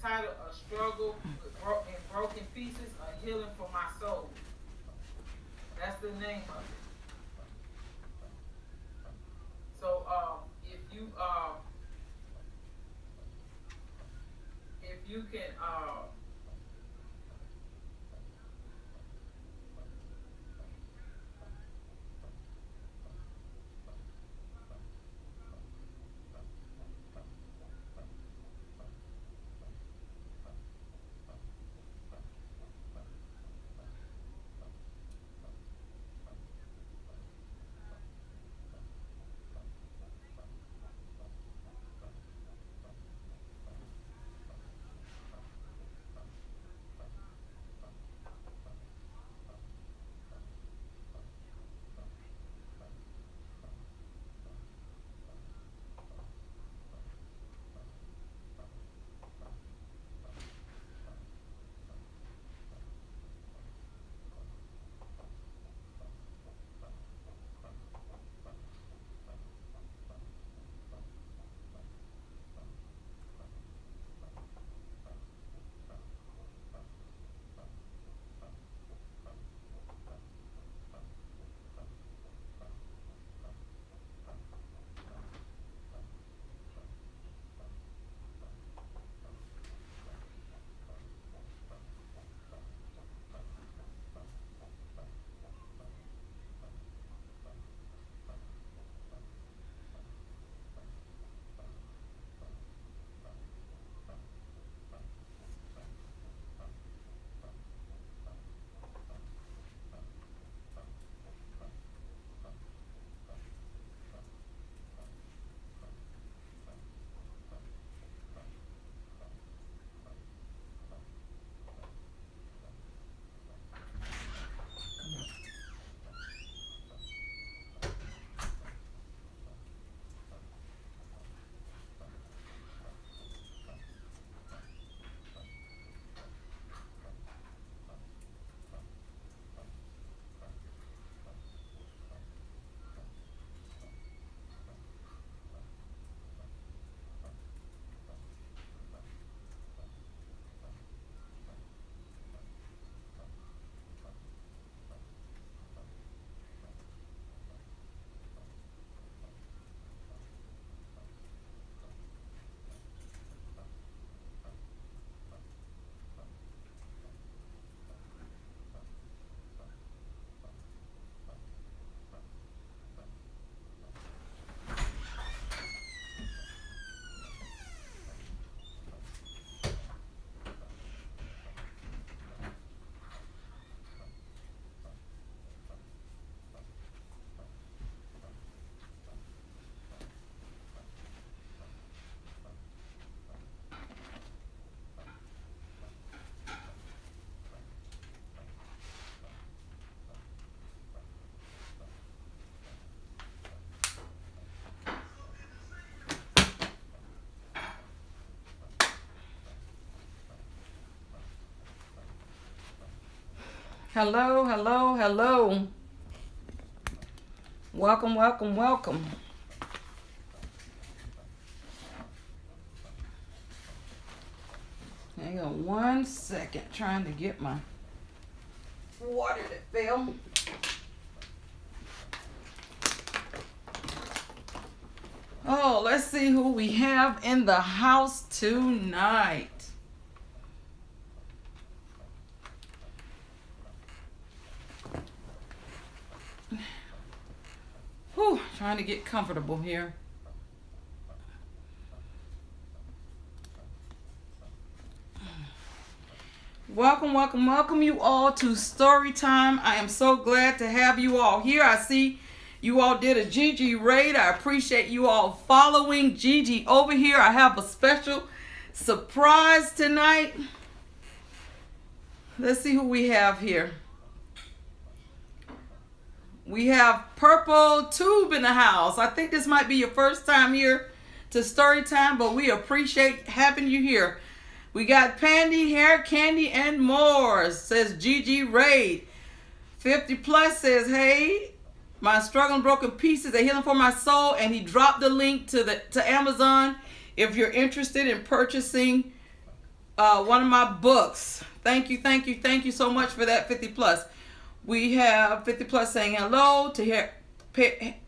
title, A Struggle in Broken Pieces, A Healing for My Soul. That's the name of it. So if you can Hello, hello, hello. Welcome, welcome, welcome. Hang on 1 second, trying to get my water that fell. Oh, let's see who we have in the house tonight. Whew, trying to get comfortable here. Welcome, welcome, welcome you all to Story Time. I am so glad to have you all here. I see you all did a Gigi raid. I appreciate you all following Gigi over here. I have a special surprise tonight. Let's see who we have here. We have Purple Tube in the house. I think this might be your first time here to Story Time, but we appreciate having you here. We got Pandy, Hair Candy, and more, says Gigi Raid. 50 plus says, hey, my struggling broken pieces, a healing for my soul, and he dropped the link to Amazon if you're interested in purchasing one of my books. Thank you so much for that 50 plus. We have 50 plus saying hello to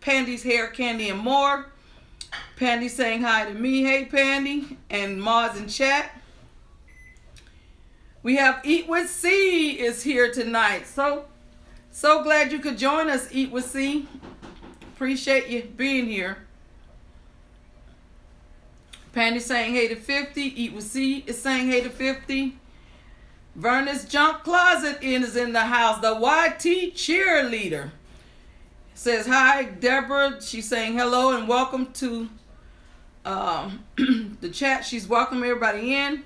Pandy's Hair, Candy, and More. Pandy saying hi to me. Hey, Pandy. And Mars in chat. We have Eat with C is here tonight. So glad you could join us, Eat with C. Appreciate you being here. Pandy saying hey to 50. Eat with C is saying hey to 50. Vernus Junk Closet is in the house. The YT cheerleader says hi, Deborah. She's saying hello and welcome to the chat. She's welcoming everybody in.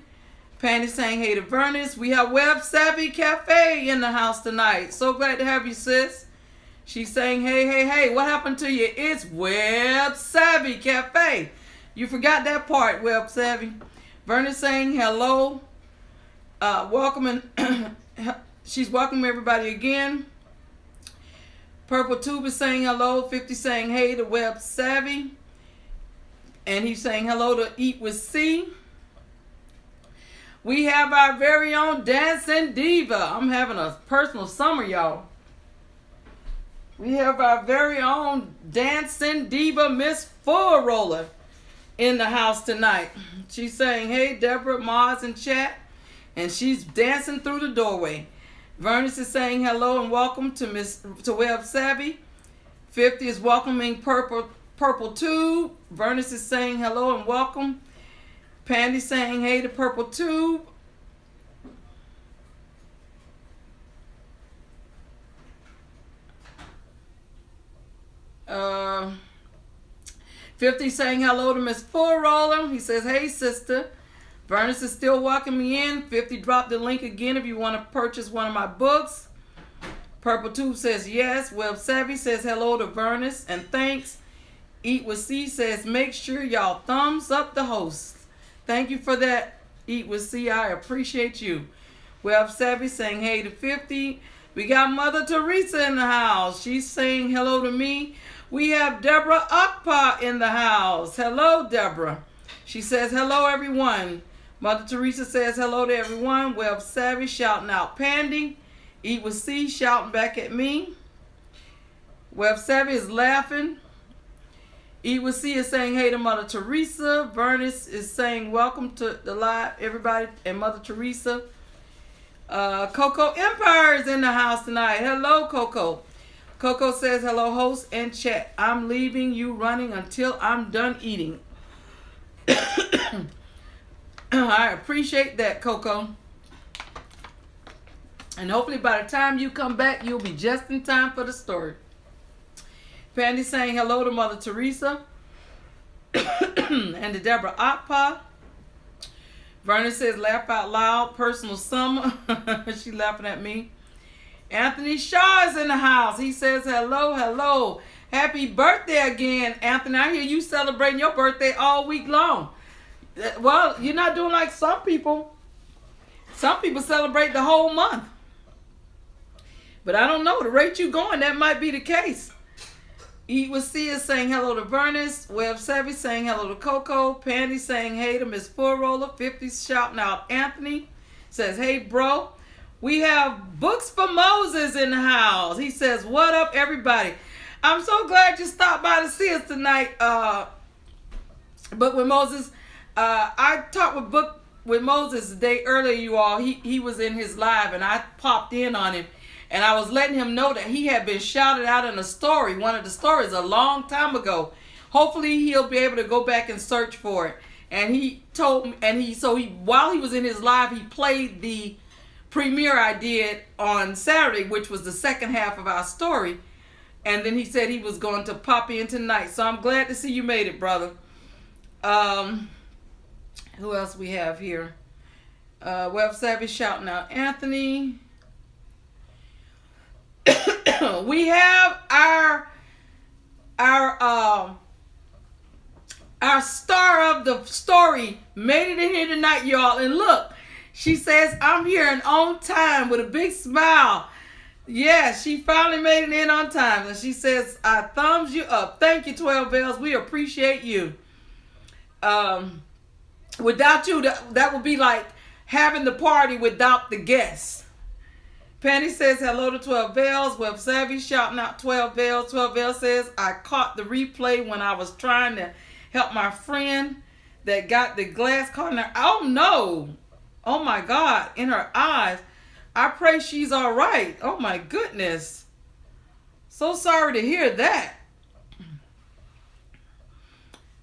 Pandy saying hey to Vernus. We have Web Savvy Cafe in the house tonight. So glad to have you, sis. She's saying hey. What happened to you? It's Web Savvy Cafe. You forgot that part, Web Savvy. Vernus saying hello. Welcoming. She's welcoming everybody again. Purple Tube is saying hello. 50 saying hey to Web Savvy. And he's saying hello to Eat with C. We have our very own Dancing Diva. I'm having a personal summer, y'all. We have our very own Dancing Diva, Miss Full Roller, in the house tonight. She's saying, hey, Deborah, Mars in chat. And she's dancing through the doorway. Vernus is saying hello and welcome to Web Savvy. 50 is welcoming Purple Tube. Vernus is saying hello and welcome. Pandy saying hey to Purple Tube. Uh, 50 saying hello to Miss Full Roller. He says, hey, sister. Vernus is still welcoming me in. 50 dropped the link again if you want to purchase one of my books. Purple Tube says yes. Web Savvy says hello to Vernus and thanks. Eat with C says make sure y'all thumbs up the host. Thank you for that, Eat with C. I appreciate you. Web Savvy saying hey to 50. We got Mother Teresa in the house. She's saying hello to me. We have Deborah Akpa in the house. Hello, Deborah. She says hello, everyone. Mother Teresa says hello to everyone. Web Savvy shouting out Pandy. Eat with C shouting back at me. Web Savvy is laughing. Eat with C is saying hey to Mother Teresa. Vernus is saying welcome to the live, everybody, and Mother Teresa. Coco Empire is in the house tonight. Hello, Coco. Coco says hello, host and chat. I'm leaving you running until I'm done eating. I appreciate that, Coco. And hopefully by the time you come back, you'll be just in time for the story. Pandy saying hello to Mother Teresa and to Deborah Akpa. Verna says laugh out loud, personal summer. She laughing at me. Anthony Shaw is in the house. He says hello. Happy birthday again, Anthony. I hear you celebrating your birthday all week long. Well, you're not doing like some people. Some people celebrate the whole month. But I don't know. The rate you going, that might be the case. Eat with C is saying hello to Vernus. Web Savvy saying hello to Coco. Pandy saying hey to Miss Full Roller. 50 shouting out Anthony. Says, hey, bro. We have Books for Moses in the house. He says, what up, everybody? I'm so glad you stopped by to see us tonight. Book with Moses. I talked with Moses the day earlier, you all. He was in his live, and I popped in on him. And I was letting him know that he had been shouted out in a story, one of the stories a long time ago. Hopefully he'll be able to go back and search for it. And he told me, while he was in his live, he played the premiere I did on Saturday, which was the second half of our story. And then he said he was going to pop in tonight. So I'm glad to see you made it, brother. Who else we have here? Web Savvy shouting out Anthony. We have our star of the story made it in here tonight, y'all. And look, she says, I'm here and on time with a big smile. Yeah, she finally made it in on time. And she says, I thumbs you up. Thank you, 12 Bells. We appreciate you. Without you, that would be like having the party without the guests. Penny says hello to 12 Bells. Web Savvy shouting out 12 Bells. 12 Bells says, I caught the replay when I was trying to help my friend that got the glass caught in her. Oh no. Oh my God. In her eyes. I pray she's all right. Oh my goodness. So sorry to hear that.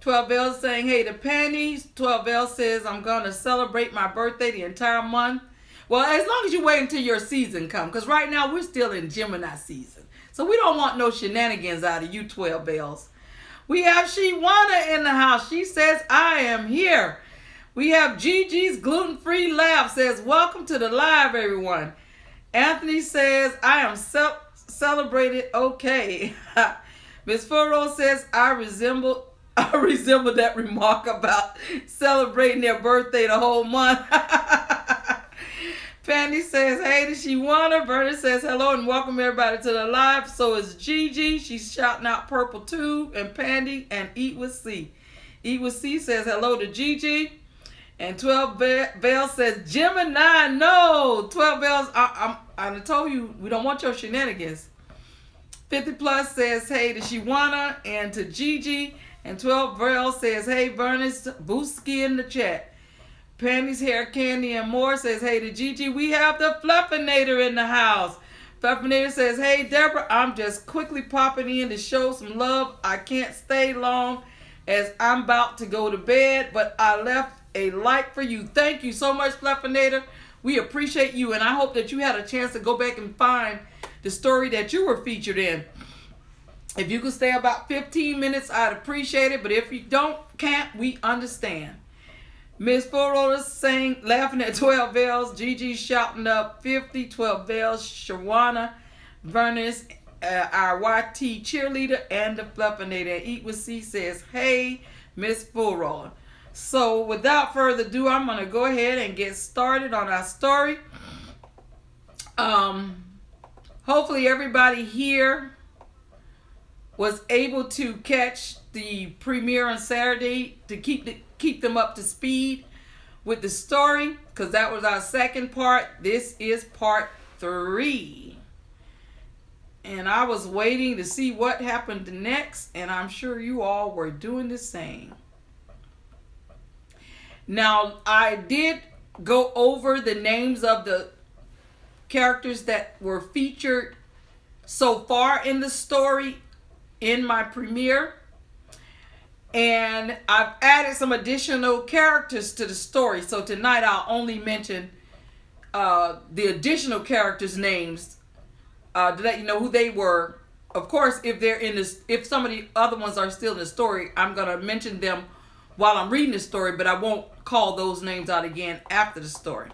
12 Bells saying hey to Penny. 12 Bells says I'm going to celebrate my birthday the entire month. Well, as long as you wait until your season comes. Because right now we're still in Gemini season. So we don't want no shenanigans out of you 12 Bells. We have Shewana in the house. She says, I am here. We have Gigi's Gluten-Free Lab says, welcome to the live, everyone. Anthony says, I am celebrated okay. Miss Furrow says, I resemble that remark about celebrating their birthday the whole month. Fanny says, hey to Shewana. Bernie says, hello and welcome everybody to the live. So is Gigi. She's shouting out Purple Tube and Pandy and Eat with C. Eat with C says hello to Gigi. And 12 Bells says, Gemini, no. 12 Bells, I told you, we don't want your shenanigans. 50 Plus says, hey to Shewana and to Gigi. And 12 Bells says, hey, Bernice, Booski in the chat. Pandy's Hair, Candy, and More says, hey to Gigi. We have the Fluffinator in the house. Fluffinator says, hey, Deborah, I'm just quickly popping in to show some love. I can't stay long as I'm about to go to bed, but I left a like for you. Thank you so much, Fluffinator. We appreciate you, and I hope that you had a chance to go back and find the story that you were featured in. If you could stay about 15 minutes, I'd appreciate it, but if you can't, we understand. Miss Furrow saying, laughing at 12 Bells. Gigi shouting up 50, 12 Bells. Shawana, Vernis, our YT cheerleader, and the Fluffinator. Eat with C says, hey, Miss Furrow. So without further ado, I'm going to go ahead and get started on our story. Hopefully everybody here was able to catch the premiere on Saturday to keep them up to speed with the story, because that was our second part. This is part 3. And I was waiting to see what happened next, and I'm sure you all were doing the same. Now, I did go over the names of the characters that were featured so far in the story in my premiere. And I've added some additional characters to the story. So tonight I'll only mention the additional characters' names to let you know who they were. Of course, if they're in this, if some of the other ones are still in the story, I'm gonna mention them while I'm reading the story, but I won't call those names out again after the story.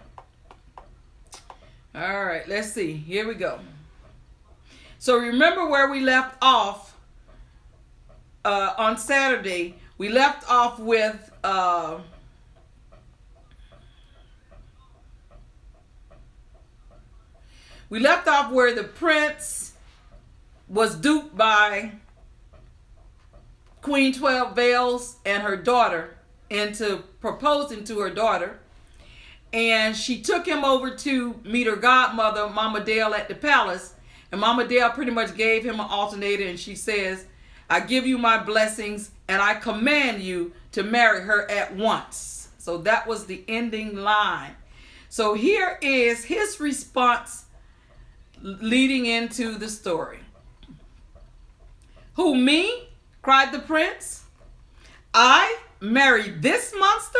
All right, let's see. Here we go. So remember where we left off on Saturday. We left off with where the prince was duped by Queen 12 Bells and her daughter into proposing to her daughter. And she took him over to meet her godmother, Mama Dale, at the palace. And Mama Dale pretty much gave him an alternator, and she says, I give you my blessings and I command you to marry her at once. So that was the ending line. So here is his response leading into the story. Who, me? Cried the prince. I marry this monster?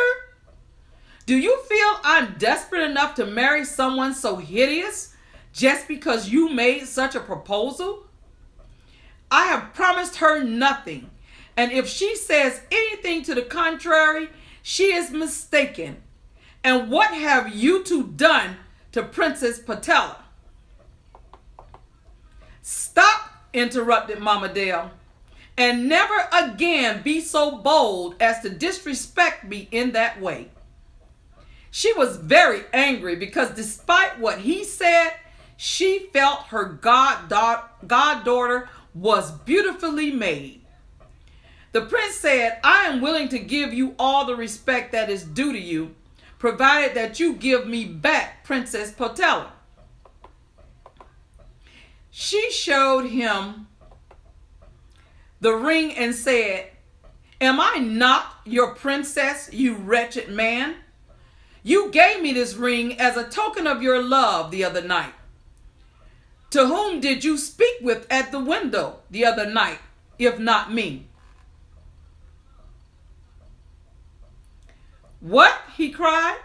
Do you feel I'm desperate enough to marry someone so hideous just because you made such a proposal? I have promised her nothing, and if she says anything to the contrary, she is mistaken. And what have you two done to Princess Patella? Stop, interrupted Mama Dale, and never again be so bold as to disrespect me in that way. She was very angry because despite what he said, she felt her goddaughter was beautifully made. The prince said, I am willing to give you all the respect that is due to you, provided that you give me back Princess Potella. She showed him the ring and said, "Am I not your princess, you wretched man? You gave me this ring as a token of your love the other night. To whom did you speak with at the window the other night, if not me?" "What?" he cried.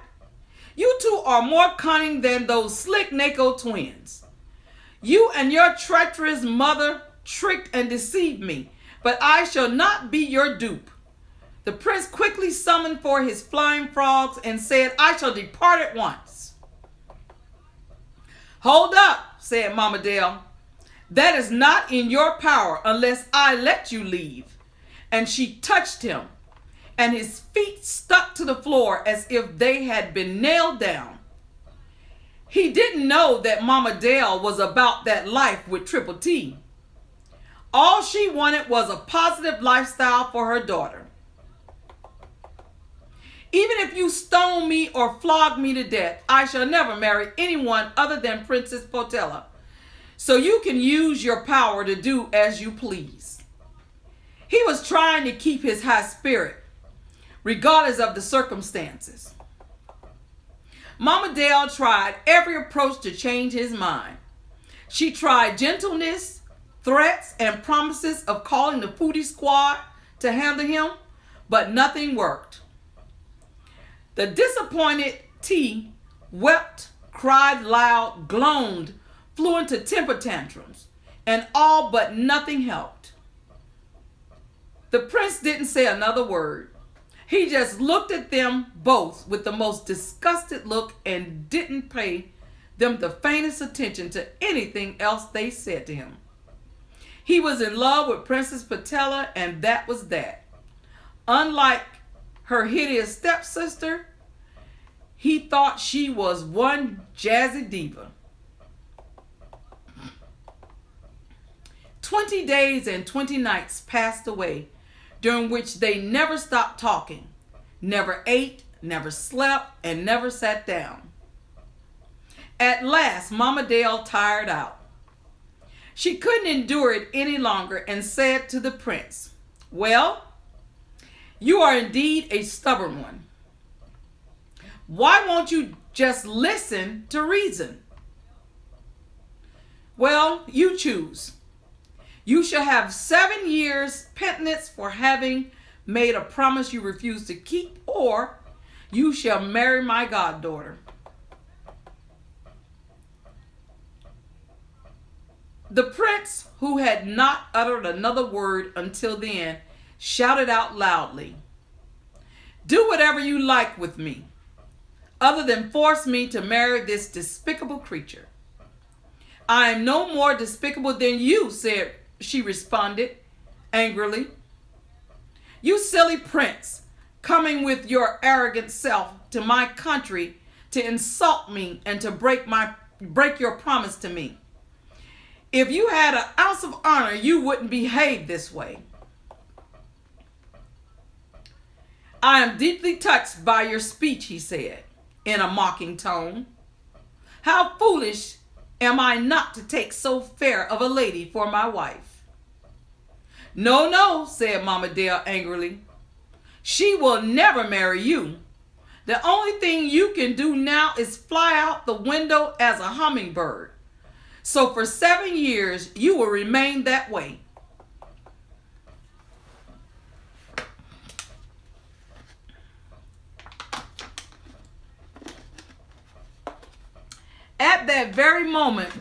"You two are more cunning than those slick Naco twins. You and your treacherous mother tricked and deceived me, but I shall not be your dupe." The prince quickly summoned for his flying frogs and said, "I shall depart at once." "Hold up," said Mama Dale. "That is not in your power unless I let you leave." And she touched him, and his feet stuck to the floor as if they had been nailed down. He didn't know that Mama Dale was about that life with Triple T. All she wanted was a positive lifestyle for her daughter. "Even if you stone me or flog me to death, I shall never marry anyone other than Princess Potella. So you can use your power to do as you please." He was trying to keep his high spirit, regardless of the circumstances. Mama Dale tried every approach to change his mind. She tried gentleness, threats, and promises of calling the Foodie Squad to handle him, but nothing worked. The disappointed T wept, cried loud, groaned, flew into temper tantrums, and all but nothing helped. The prince didn't say another word. He just looked at them both with the most disgusted look and didn't pay them the faintest attention to anything else they said to him. He was in love with Princess Potella, and that was that. Unlike her hideous stepsister, he thought she was one jazzy diva. 20 days and 20 nights passed away, during which they never stopped talking, never ate, never slept, and never sat down. At last, Mama Dale tired out. She couldn't endure it any longer and said to the prince, "Well, you are indeed a stubborn one. Why won't you just listen to reason?" "Well, you choose. You shall have 7 years penitence for having made a promise you refuse to keep, or you shall marry my goddaughter." The prince, who had not uttered another word until then, shouted out loudly, "Do whatever you like with me, other than force me to marry this despicable creature." "I am no more despicable than you," she responded angrily. "You silly prince, coming with your arrogant self to my country to insult me and to break your promise to me. If you had an ounce of honor, you wouldn't behave this way." "I am deeply touched by your speech," he said in a mocking tone. "How foolish am I not to take so fair of a lady for my wife?" "No, no," said Mama Dale angrily. "She will never marry you. The only thing you can do now is fly out the window as a hummingbird. So for 7 years, you will remain that way." At that very moment,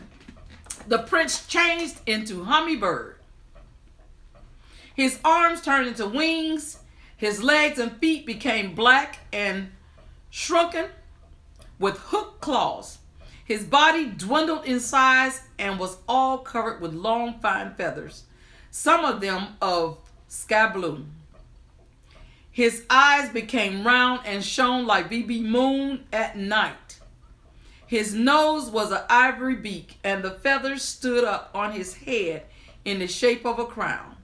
the prince changed into hummingbird. His arms turned into wings. His legs and feet became black and shrunken with hooked claws. His body dwindled in size and was all covered with long, fine feathers, some of them of sky blue. His eyes became round and shone like VB moon at night. His nose was an ivory beak, and the feathers stood up on his head in the shape of a crown.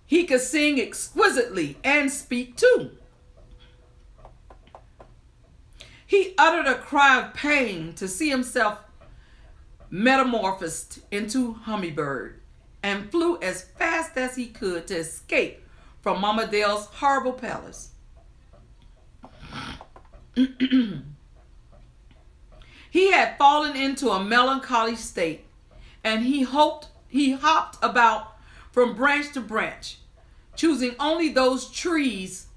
He could sing exquisitely and speak too. He uttered a cry of pain to see himself metamorphosed into hummingbird and flew as fast as he could to escape from Mama Dell's horrible palace. He had fallen into a melancholy state, and he hopped about from branch to branch, choosing only those trees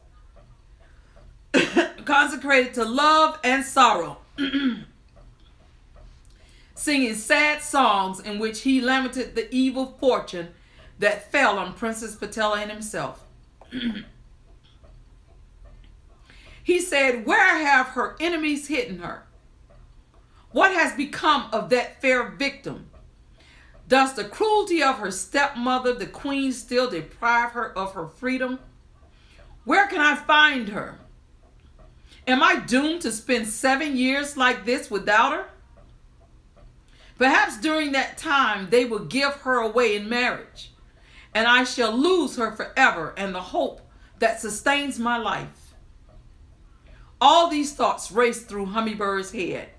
consecrated to love and sorrow, singing sad songs in which he lamented the evil fortune that fell on Princess Patella and himself. He said, "Where have her enemies hidden her? What has become of that fair victim? Does the cruelty of her stepmother, the queen, still deprive her of her freedom? Where can I find her? Am I doomed to spend 7 years like this without her? Perhaps during that time they will give her away in marriage, and I shall lose her forever and the hope that sustains my life." All these thoughts raced through Hummingbird's head,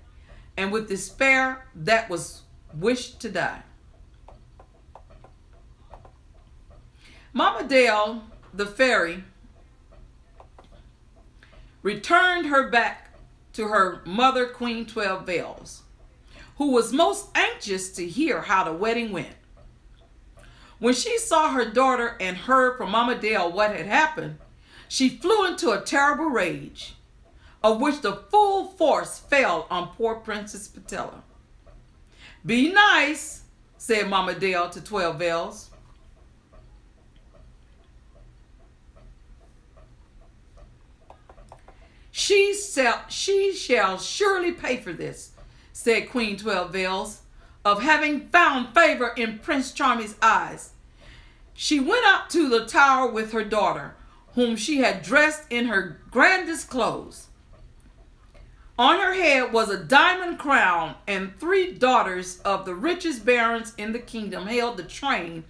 and with despair that was wished to die. Mama Dell, the fairy, returned her back to her mother, Queen 12 Bells, who was most anxious to hear how the wedding went. When she saw her daughter and heard from Mama Dell what had happened, she flew into a terrible rage, of which the full force fell on poor Princess Patella. "Be nice," said Mama Dell to 12 Bells. She shall surely pay for this," said Queen 12 Bells, "of having found favor in Prince Charming's eyes." She went up to the tower with her daughter, whom she had dressed in her grandest clothes. On her head was a diamond crown, and 3 daughters of the richest barons in the kingdom held the train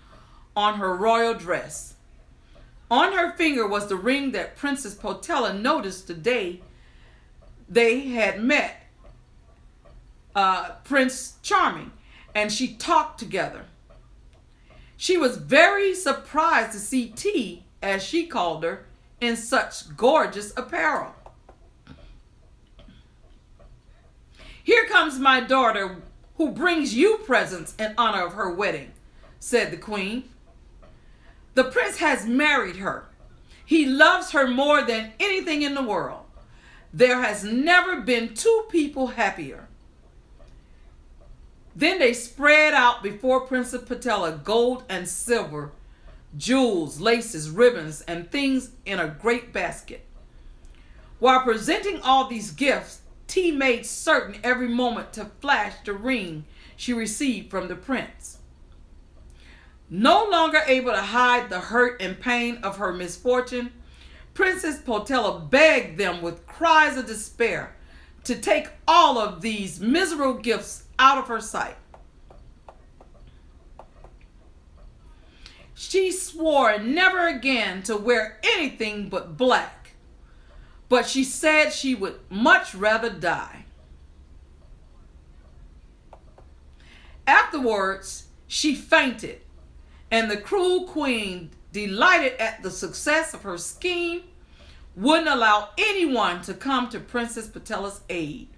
on her royal dress. On her finger was the ring that Princess Patella noticed the day they had met Prince Charming, and she talked together. She was very surprised to see T, as she called her, in such gorgeous apparel. "Here comes my daughter, who brings you presents in honor of her wedding," said the queen. "The prince has married her. He loves her more than anything in the world. There has never been 2 people happier." Then they spread out before Princess Patella gold and silver, jewels, laces, ribbons, and things in a great basket. While presenting all these gifts, T made certain every moment to flash the ring she received from the prince. No longer able to hide the hurt and pain of her misfortune, Princess Patella begged them with cries of despair to take all of these miserable gifts out of her sight. She swore never again to wear anything but black, but she said she would much rather die. Afterwards, she fainted, and the cruel queen, delighted at the success of her scheme, wouldn't allow anyone to come to Princess Patella's aid.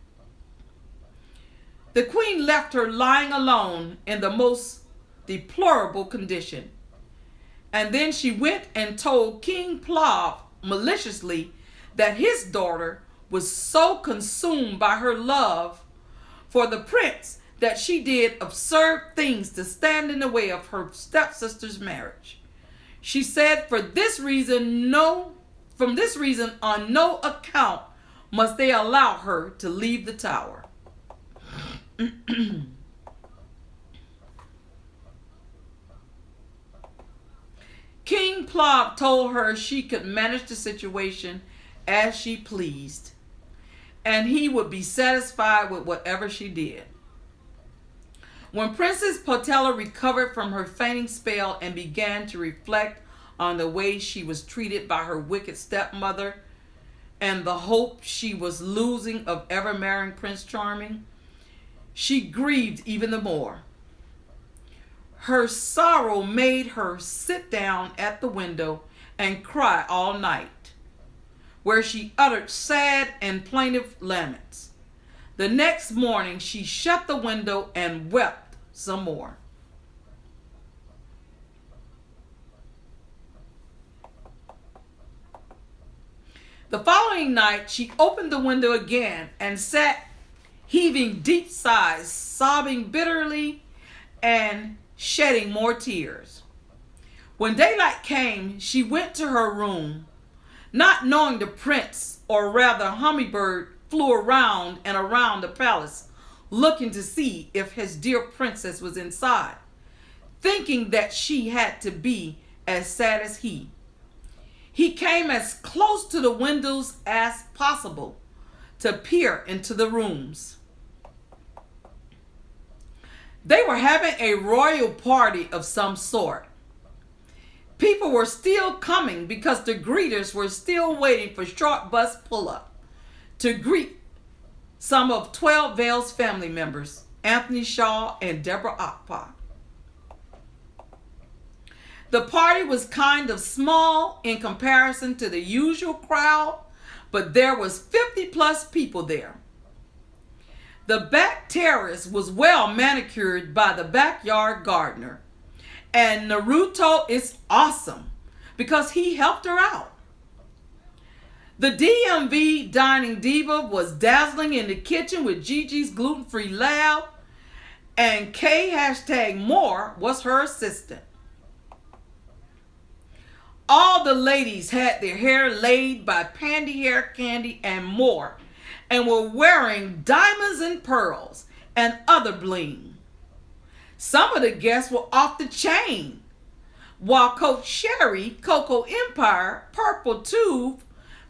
The queen left her lying alone in the most deplorable condition, and then she went and told King Plov maliciously that his daughter was so consumed by her love for the prince that she did absurd things to stand in the way of her stepsister's marriage. She said from this reason on no account must they allow her to leave the tower. King Plov told her she could manage the situation as she pleased, and he would be satisfied with whatever she did. When Princess Patella recovered from her fainting spell and began to reflect on the way she was treated by her wicked stepmother and the hope she was losing of ever marrying Prince Charming, she grieved even the more. Her sorrow made her sit down at the window and cry all night, where she uttered sad and plaintive laments. The next morning she shut the window and wept some more. The following night she opened the window again and sat heaving deep sighs, sobbing bitterly and shedding more tears. When daylight came, she went to her room, not knowing the prince, or rather Hummingbird, flew around and around the palace, looking to see if his dear princess was inside, thinking that she had to be as sad as he. He came as close to the windows as possible to peer into the rooms. They were having a royal party of some sort. People were still coming because the greeters were still waiting for Short Bus Pull-Up to greet some of 12 Vale's family members, Anthony Shaw and Deborah Akpa. The party was kind of small in comparison to the usual crowd, but there was 50 plus people there. The back terrace was well manicured by the backyard gardener, and Naruto is awesome because he helped her out. The DMV dining diva was dazzling in the kitchen with Gigi's Gluten-Free Lab, and K#More was her assistant. All the ladies had their hair laid by Pandy Hair Candy and more, and were wearing diamonds and pearls and other bling. Some of the guests were off the chain, while Coach Sherry, Coco Empire, Purple Tube,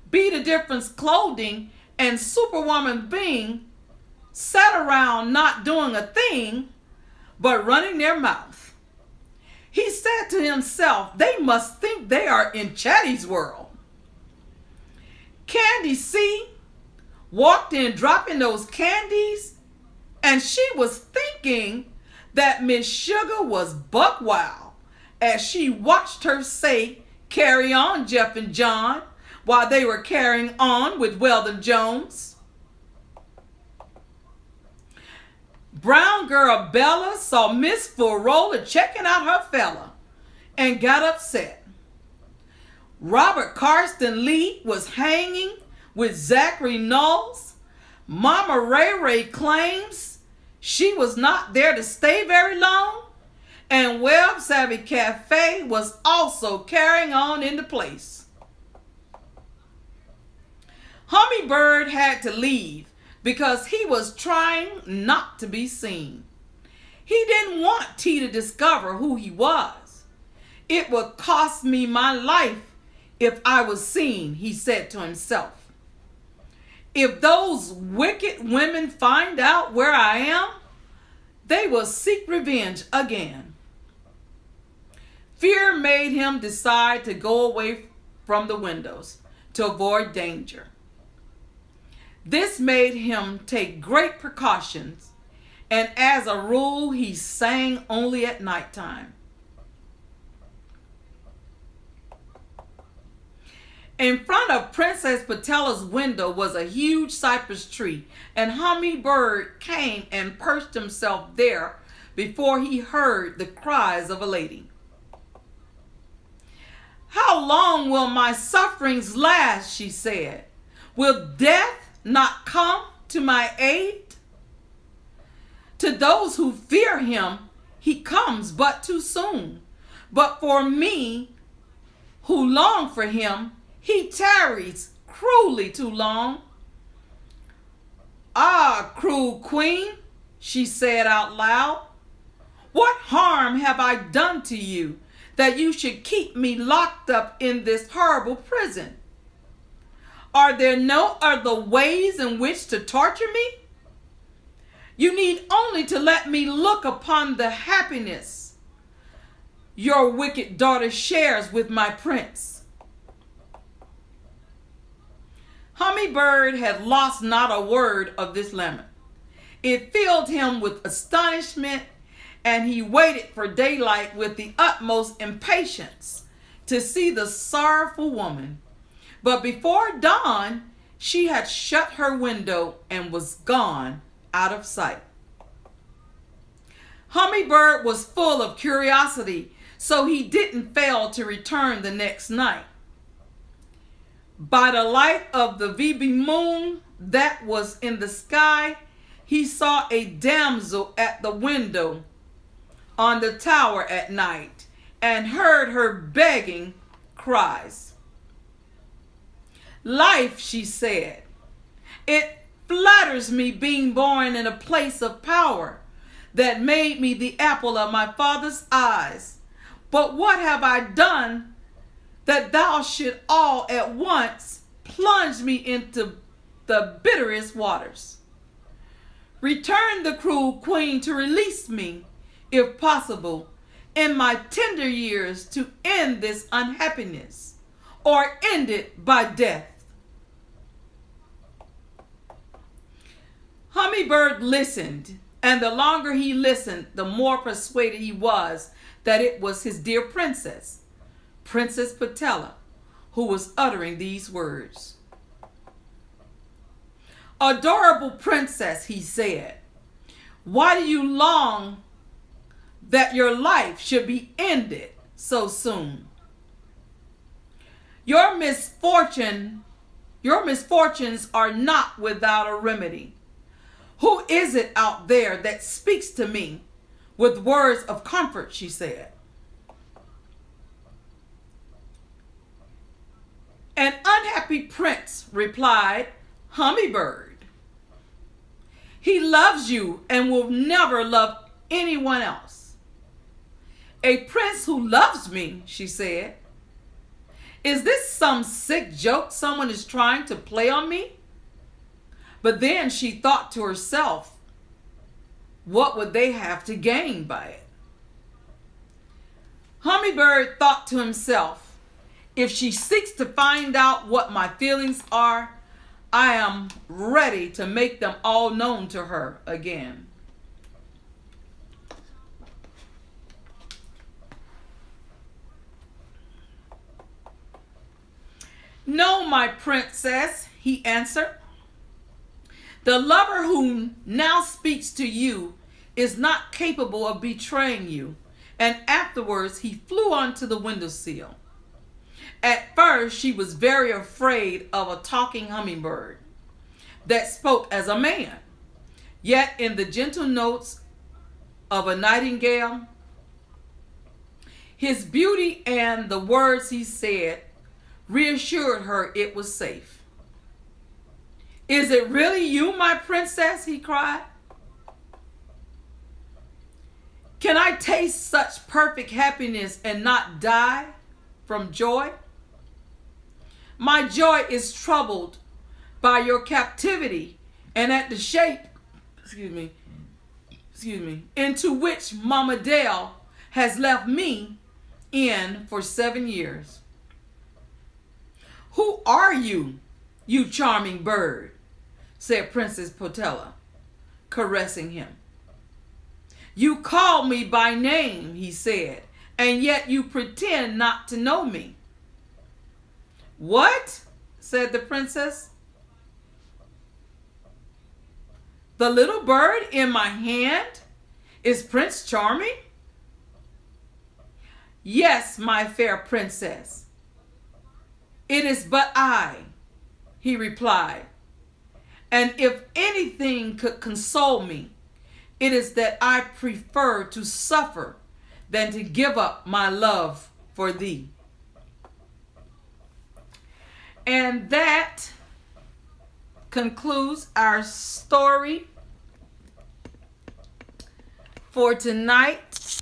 Be the Difference Clothing, and Superwoman Bing sat around not doing a thing, but running their mouth. He said to himself, they must think they are in Chatty's world. Candy C walked in dropping those candies, and she was thinking that Miss Sugar was buck wild as she watched her say, "Carry on, Jeff and John," while they were carrying on with Weldon Jones. Brown girl Bella saw Miss Furola checking out her fella and got upset. Robert Carston Lee was hanging with Zachary Knowles. Mama Ray Ray claims she was not there to stay very long, and Web Savvy Cafe was also carrying on into place. Hummingbird had to leave because he was trying not to be seen. He didn't want T to discover who he was. It would cost me my life if I was seen, he said to himself. If those wicked women find out where I am, they will seek revenge again. Fear made him decide to go away from the windows to avoid danger. This made him take great precautions, and as a rule, he sang only at nighttime. In front of Princess Patella's window was a huge cypress tree, and Hummingbird came and perched himself there before he heard the cries of a lady. "How long will my sufferings last?" she said. "Will death not come to my aid? To those who fear him, he comes but too soon. But for me, who long for him, he tarries cruelly too long." "Ah, cruel queen," she said out loud, "what harm have I done to you that you should keep me locked up in this horrible prison? Are there no other ways in which to torture me? You need only to let me look upon the happiness your wicked daughter shares with my prince." Hummingbird had lost not a word of this lament. It filled him with astonishment, and he waited for daylight with the utmost impatience to see the sorrowful woman. But before dawn, she had shut her window and was gone out of sight. Hummingbird was full of curiosity, so he didn't fail to return the next night. By the light of the VB moon that was in the sky, he saw a damsel at the window on the tower at night and heard her begging cries. "Life," she said, "it flatters me being born in a place of power that made me the apple of my father's eyes. But what have I done that thou should all at once plunge me into the bitterest waters? Return the cruel queen to release me, if possible, in my tender years to end this unhappiness, or end it by death." Hummingbird listened, and the longer he listened, the more persuaded he was that it was his dear princess, Princess Patella, who was uttering these words. "Adorable princess," he said, "why do you long that your life should be ended so soon? Your misfortunes are not without a remedy. Who is it out there that speaks to me with words of comfort?" she said. "An unhappy prince," replied Hummingbird. "He loves you and will never love anyone else." "A prince who loves me," she said. "Is this some sick joke someone is trying to play on me?" But then she thought to herself, what would they have to gain by it? Hummingbird thought to himself, if she seeks to find out what my feelings are, I am ready to make them all known to her again. "No, my princess," he answered. "The lover who now speaks to you is not capable of betraying you." And afterwards he flew onto the windowsill. At first she was very afraid of a talking hummingbird that spoke as a man, yet in the gentle notes of a nightingale, his beauty and the words he said reassured her it was safe. "Is it really you, my princess?" he cried. "Can I taste such perfect happiness and not die from joy? My joy is troubled by your captivity and at the shape, into which Mama Dale has left me in for 7 years. Who are you, you charming bird?" said Princess Patella, caressing him. "You call me by name," he said, "and yet you pretend not to know me." "What?" said the princess. "The little bird in my hand is Prince Charming?" "Yes, my fair princess. It is but I," he replied. "And if anything could console me, it is that I prefer to suffer than to give up my love for thee." And that concludes our story for tonight.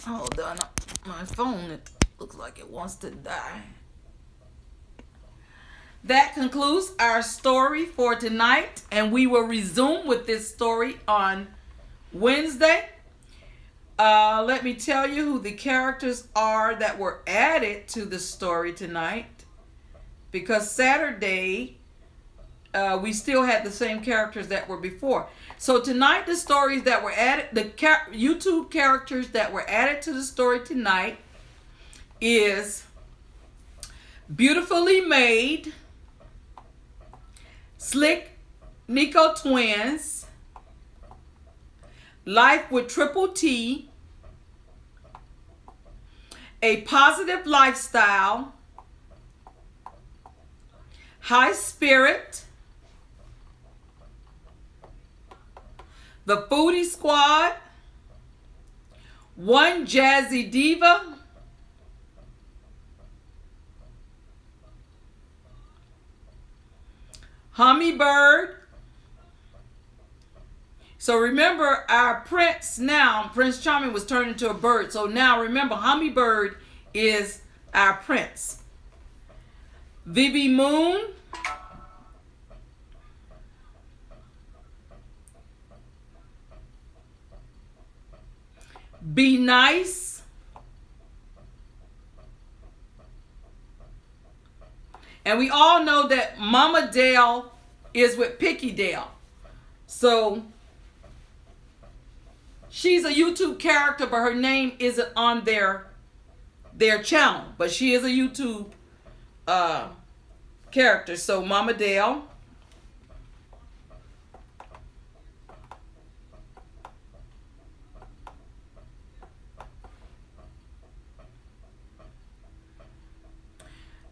Hold on, my phone, it looks like it wants to die. That concludes our story for tonight, and we will resume with this story on Wednesday. Let me tell you who the characters are that were added to the story tonight. because Saturday we still had the same characters that were before. So tonight, the stories that were added, the YouTube characters that were added to the story tonight is Beautifully Made, Slick Nico Twins, Life with Triple T, A Positive Lifestyle, HighSpirit, The Foodie Squad, One Jazzy Diva, Hummingbird. So remember, our prince now, Prince Charming was turned into a bird. So now remember, Hummingbird is our prince. VB Moon, Be Nice, and we all know that Mama Dale is with Picky Dale. So she's a YouTube character, but her name isn't on their channel. But she is a YouTube character. So Mama Dale.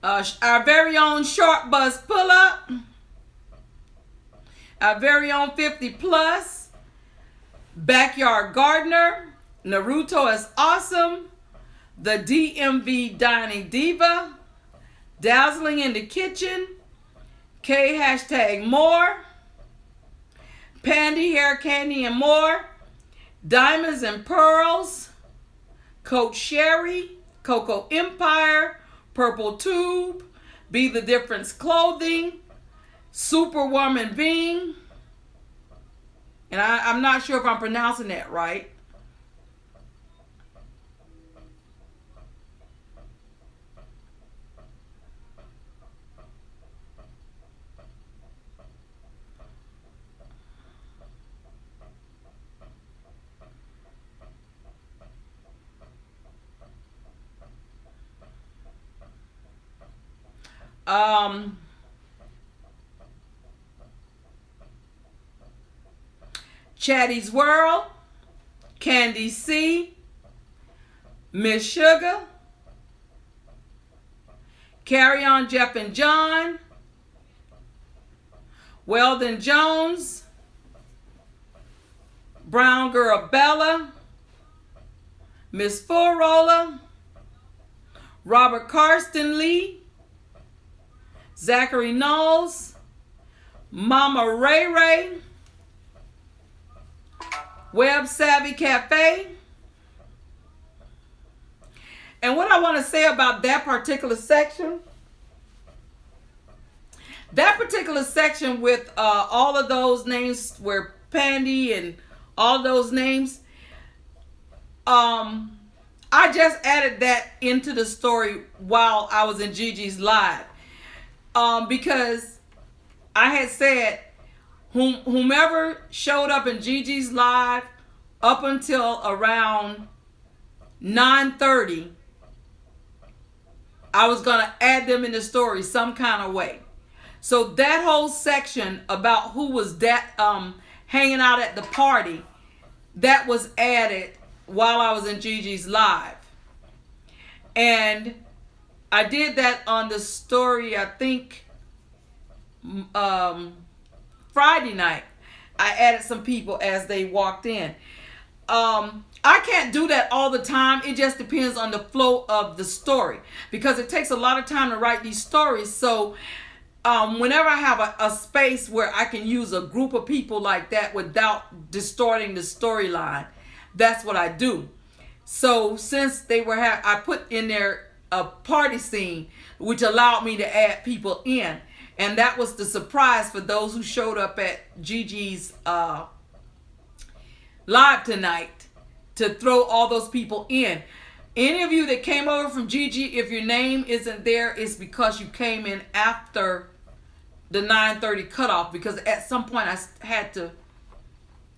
Our very own Short Bus Pull Up. Our very own 50 Plus. Backyard Gardener. Naruto is Awesome. The DMV Dining Diva. Dazzling in the Kitchen. K hashtag more. Pandy Hair Candy and More. Diamonds and Pearls. Coach Sherry. Coco Empire. Purple Tube, Be the Difference Clothing, Superwoman Being, and I'm not sure if I'm pronouncing that right. Chatty's World, Candy C, Miss Sugar, Carry On Jeff and John, Weldon Jones, Brown Girl Bella, Miss Full Roller, Robert Carston Lee, Zachary Knowles, Mama Ray Ray, Web Savvy Cafe. And what I want to say about that particular section with all of those names were Pandy and all those names, I just added that into the story while I was in Gigi's live. Because I had said whomever showed up in Gigi's live up until around 9:30, I was going to add them in the story some kind of way. So that whole section about who was that hanging out at the party, that was added while I was in Gigi's live. And I did that on the story, I think, Friday night. I added some people as they walked in. I can't do that all the time. It just depends on the flow of the story, because it takes a lot of time to write these stories. So whenever I have a space where I can use a group of people like that without distorting the storyline, that's what I do. So since they were I put in there a party scene, which allowed me to add people in. And that was the surprise for those who showed up at Gigi's live tonight, to throw all those people in. Any of you that came over from Gigi, if your name isn't there, it's because you came in after the 9:30 cutoff, because at some point I had to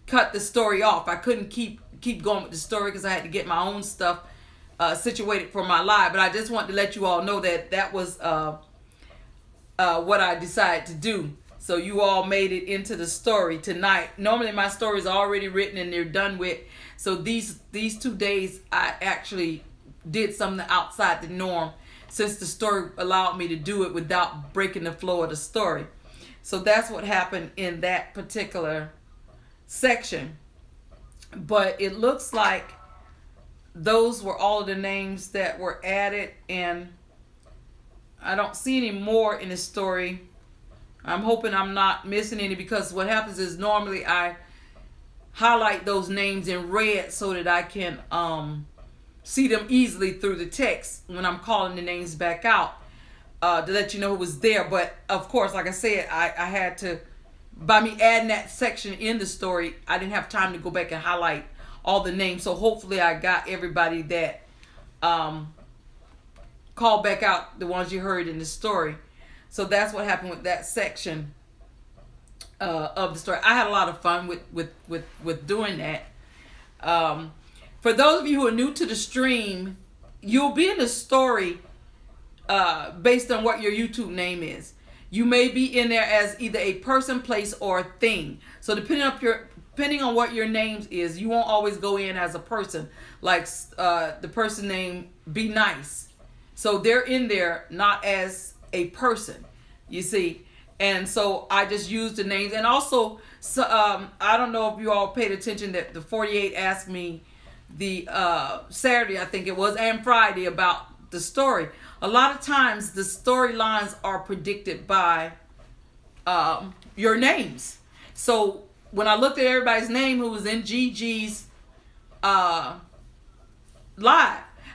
cut the story off. I couldn't keep going with the story because I had to get my own stuff situated for my live. But I just wanted to let you all know that was what I decided to do. So you all made it into the story tonight. Normally my stories are already written and they're done with. So these 2 days I actually did something outside the norm, since the story allowed me to do it without breaking the flow of the story. So that's what happened in that particular section. But it looks like those were all of the names that were added, and I don't see any more in the story. I'm hoping I'm not missing any, because what happens is normally I highlight those names in red so that I can see them easily through the text when I'm calling the names back out, to let you know who was there. But of course, like I said, I had to, by me adding that section in the story, I didn't have time to go back and highlight all the names. So hopefully I got everybody that called back out, the ones you heard in the story. So that's what happened with that section of the story. I had a lot of fun with doing that. For those of you who are new to the stream, you'll be in the story based on what your YouTube name is. You may be in there as either a person, place, or a thing. So depending on what your name is, you won't always go in as a person. Like the person name Be Nice. So they're in there not as a person, you see. And so I just used the names. And also, so, I don't know if you all paid attention that the 48 asked me the Saturday, I think it was, and Friday about the story. A lot of times the storylines are predicted by your names. So when I looked at everybody's name who was in Gigi's live,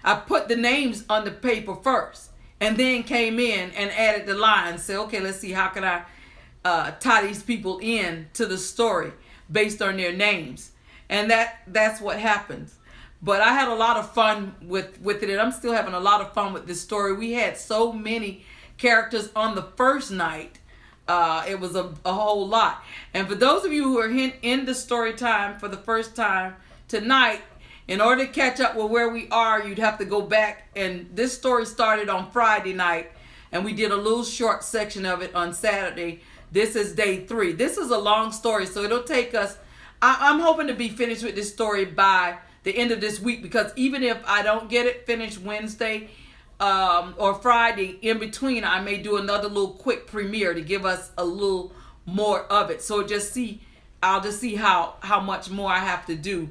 I put the names on the paper first, and then came in and added the lines. Say, okay, let's see, how can I tie these people in to the story based on their names. And that's what happens. But I had a lot of fun with it, and I'm still having a lot of fun with this story. We had so many characters on the first night. It was a whole lot. And for those of you who are in the story time for the first time tonight, in order to catch up with where we are, you'd have to go back. And this story started on Friday night, and we did a little short section of it on Saturday. This is day 3. This is a long story, so it'll take us, I'm hoping to be finished with this story by the end of this week, because even if I don't get it finished Wednesday or Friday, in between I may do another little quick premiere to give us a little more of it. So I'll just see how much more I have to do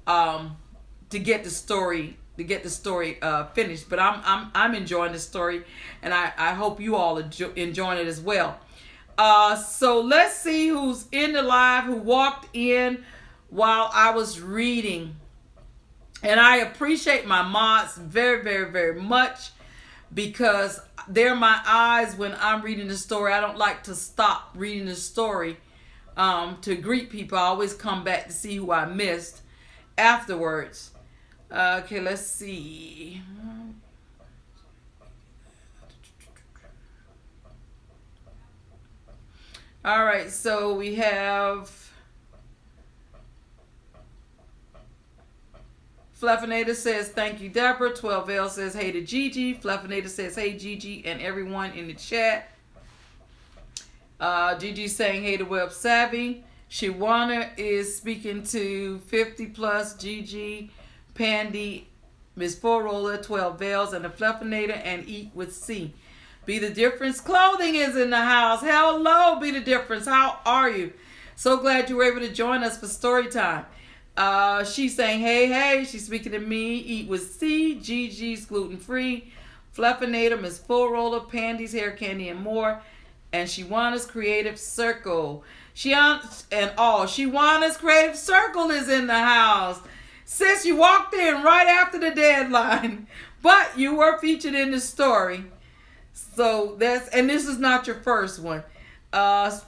to get the story finished. But I'm enjoying the story, and I hope you all are enjoying it as well. So let's see who's in the live, who walked in while I was reading. And I appreciate my mods very, very, very much, because they're my eyes when I'm reading the story. I don't like to stop reading the story to greet people. I always come back to see who I missed afterwards. Okay, let's see. All right, so we have Fluffinator says, thank you, Deborah. 12L says, hey to Gigi. Fluffinator says, hey, Gigi, and everyone in the chat. Gigi saying, hey to Web Savvy. Shiwana is speaking to 50 plus, Gigi, Pandy, Miss Four Roller, 12Ls, and the Fluffinator, and Eat with C. Be the Difference Clothing is in the house. Hello, Be the Difference. How are you? So glad you were able to join us for story time. She's saying, hey, she's speaking to me. Eat with C, Gigi's Gluten Free, Fluffinator, Miss Full Roller, Pandy's Hair Candy, and more. And Shiwana's Creative Circle. Shiwana's Creative Circle is in the house. Sis, you walked in right after the deadline, but you were featured in the story. So and this is not your first one.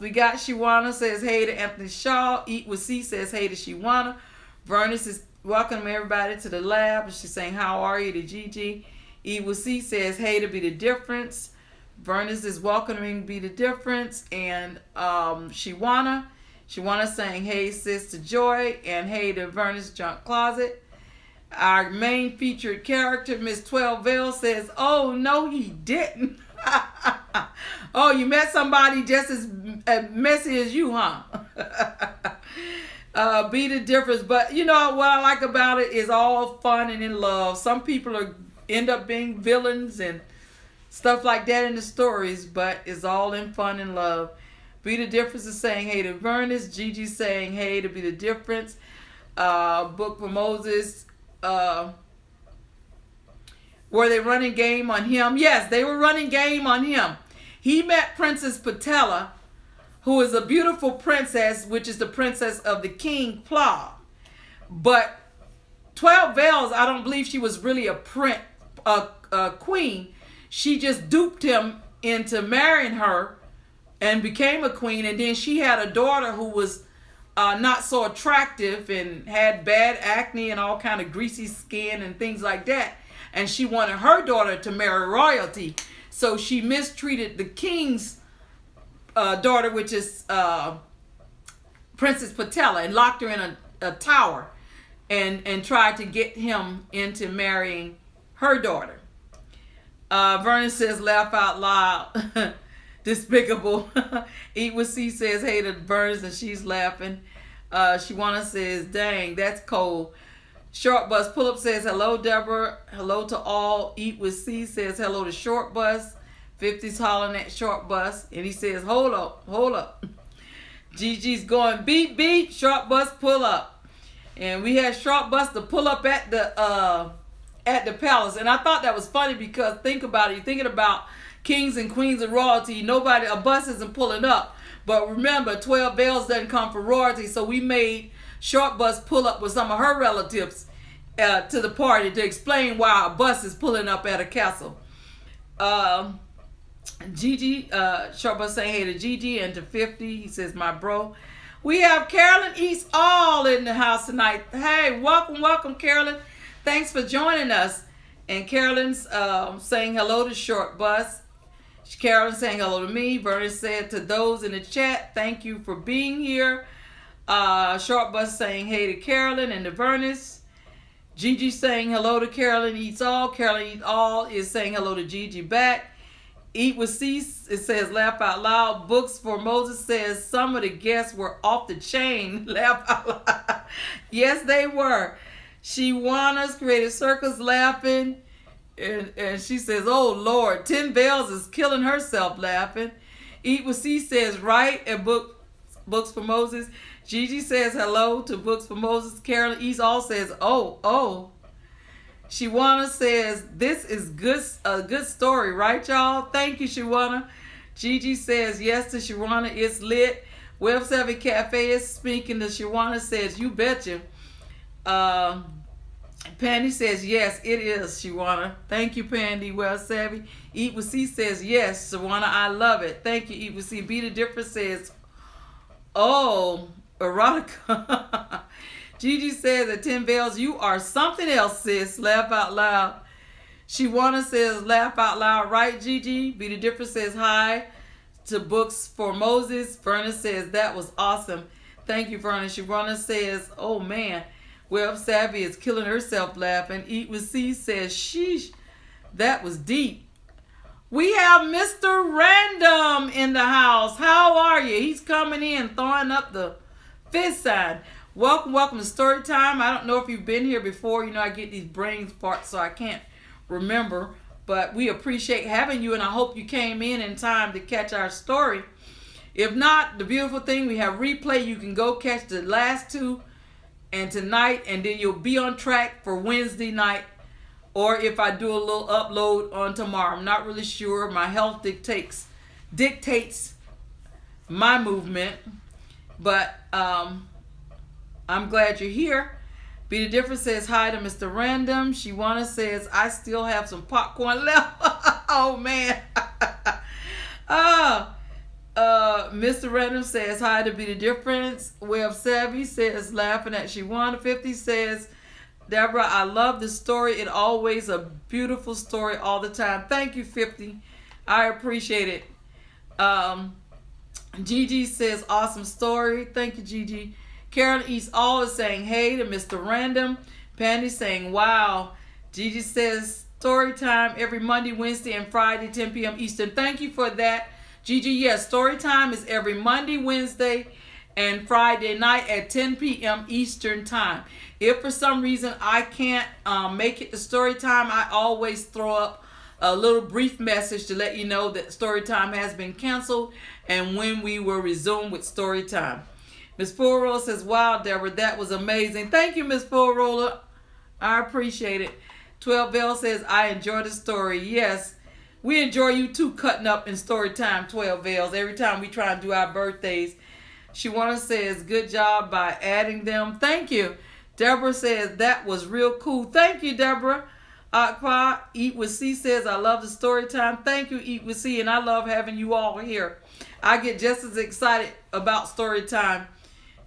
We got Shiwana says, hey to Anthony Shaw. Eat with C says, hey to Shiwana. Vernon welcome everybody to the lab. She's saying, how are you to Gigi? Eva C says, hey to Be the Difference. Vernice is welcoming Be the Difference. And Shiwana saying, hey sis to Joy. And hey to Vernice Junk Closet. Our main featured character, Miss 12 Veil, says, oh no he didn't. Oh, you met somebody just as messy as you, huh? Be the Difference. But you know what I like about it is all fun and in love. Some people end up being villains and stuff like that in the stories, but it's all in fun and love. Be the Difference is saying hey to Vernice. Gigi saying hey to Be the Difference. Book for Moses. Were they running game on him? Yes, they were running game on him. He met Princess Patella, who is a beautiful princess, which is the princess of the King Pla. But 12 Veils, I don't believe she was really a queen. She just duped him into marrying her and became a queen. And then she had a daughter who was not so attractive and had bad acne and all kind of greasy skin and things like that. And she wanted her daughter to marry royalty. So she mistreated the king's daughter, which is Princess Patella, and locked her in a tower and tried to get him into marrying her daughter. Vernon says, laugh out loud. Despicable. Eat with C says, hey to Vernon, and she's laughing. Shiwana says, dang, that's cold. Short Bus Pull-Up says, hello, Deborah. Hello to all. Eat with C says, hello to Short Bus. 50's hollering at Short Bus. And he says, hold up. Gigi's going, beep, beep, Short Bus pull up. And we had Short Bus to pull up at the palace. And I thought that was funny because think about it. You're thinking about kings and queens of royalty. A bus isn't pulling up. But remember, 12 Veils doesn't come for royalty. So we made Short Bus pull up with some of her relatives to the party to explain why a bus is pulling up at a castle. Gigi, Short Bus saying hey to Gigi and to 50. He says, my bro. We have Carolyn Eats All in the house tonight. Hey, welcome, Carolyn. Thanks for joining us. And Carolyn's saying hello to Short Bus. Carolyn saying hello to me. Vernon said to those in the chat, thank you for being here. Short Bus saying hey to Carolyn and to Vernice. Gigi saying hello to Carolyn Eats All. Carolyn Eats All is saying hello to Gigi back. Eat with C, it says laugh out loud. Books for Moses says some of the guests were off the chain. Laugh out loud. Yes, they were. Shiwana's created circles laughing. And she says, oh Lord, 10 Veils is killing herself laughing. Eat with C says right at Books for Moses. Gigi says hello to Books for Moses. Carolyn East all says, oh. Shiwana says, this is a good story, right, y'all? Thank you, Shiwana. Gigi says, yes to Shiwana, it's lit. Web 7 Cafe is speaking to Shiwana, says, you betcha. Pandy says, yes, it is, Shiwana. Thank you, Pandy. Well Savvy. Eat with C says, yes, Shiwana, I love it. Thank you, Eat with C. Be the Difference says, oh, erotica. Gigi says at 10 Veils, you are something else, sis. Laugh out loud. Shiwana says, laugh out loud. Right, Gigi? Be the Difference says, hi to Books for Moses. Verna says, that was awesome. Thank you, Verna. Shiwana says, oh, man. Web Savvy is killing herself laughing. Eat with C says, sheesh, that was deep. We have Mr. Random in the house. How are you? He's coming in, throwing up the fist sign. Welcome to Story Time. I don't know if you've been here before. You know, I get these brain farts, so I can't remember. But we appreciate having you, and I hope you came in time to catch our story. If not, the beautiful thing, we have replay. You can go catch the last two and tonight, and then you'll be on track for Wednesday night, or if I do a little upload on tomorrow. I'm not really sure. My health dictates my movement, but I'm glad you're here. Be the Difference says hi to Mr. Random. Shiwana says, I still have some popcorn left. Oh, man. Mr. Random says hi to Be the Difference. Web Savvy says, laughing at Shiwana. 50 says, Deborah, I love the story. It always a beautiful story all the time. Thank you, 50. I appreciate it. Gigi says, awesome story. Thank you, Gigi. Carolyn East All is saying, hey to Mr. Random. Pandy saying, wow. Gigi says, story time every Monday, Wednesday, and Friday, 10 p.m. Eastern. Thank you for that, Gigi. Yes, story time is every Monday, Wednesday, and Friday night at 10 p.m. Eastern time. If for some reason I can't make it to story time, I always throw up a little brief message to let you know that story time has been canceled and when we will resume with story time. Miss Full says, wow, Deborah, that was amazing. Thank you, Miss Full. I appreciate it. 12 Bell says, I enjoy the story. Yes, we enjoy you too, cutting up in story time, 12 Bells. Every time we try and do our birthdays. Shawana says, good job by adding them. Thank you. Deborah says, that was real cool. Thank you, Deborah. Akpa, Eat with C says, I love the story time. Thank you, Eat with C, and I love having you all here. I get just as excited about story time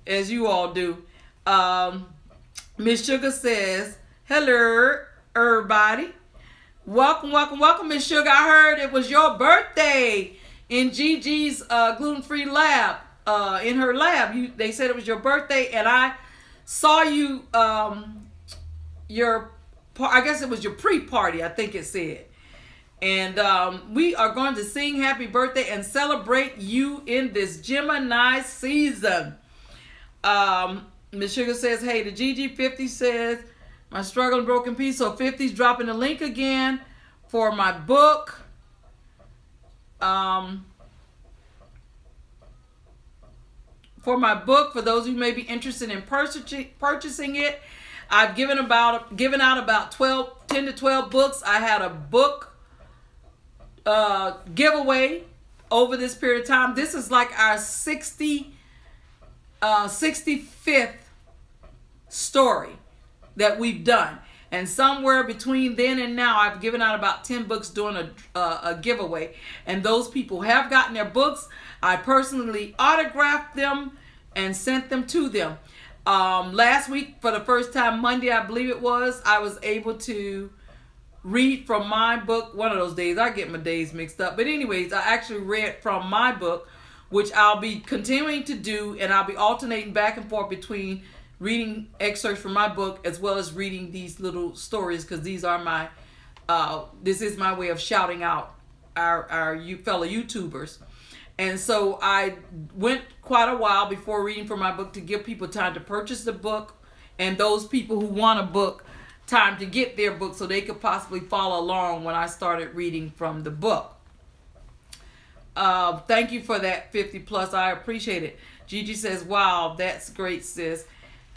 as you all do. Miss Sugar says, hello, everybody. Welcome, welcome, welcome, Miss Sugar. I heard it was your birthday in Gigi's gluten-free lab. In her lab, they said it was your birthday, and I saw you. I guess it was your pre-party. I think it said, and we are going to sing happy birthday and celebrate you in this Gemini season. Miss Sugar says, hey to Gigi. 50 says, my struggling broken piece. So 50's dropping the link again for my book. For my book, for those who may be interested in purchasing it, I've given out about 10 to 12 books. I had a book giveaway over this period of time. This is like our 65th story that we've done. And somewhere between then and now, I've given out about 10 books doing a giveaway. And those people have gotten their books. I personally autographed them and sent them to them. Last week, for the first time, Monday, I believe it was, I was able to read from my book. One of those days, I get my days mixed up. But anyways, I actually read from my book, which I'll be continuing to do. And I'll be alternating back and forth between reading excerpts from my book as well as reading these little stories, because these are my this is my way of shouting out our fellow YouTubers. And so I went quite a while before reading from my book to give people time to purchase the book, and those people who want a book time to get their book so they could possibly follow along when I started reading from the book. Thank you for that, 50 plus. I appreciate it. Gigi says, wow, that's great, sis.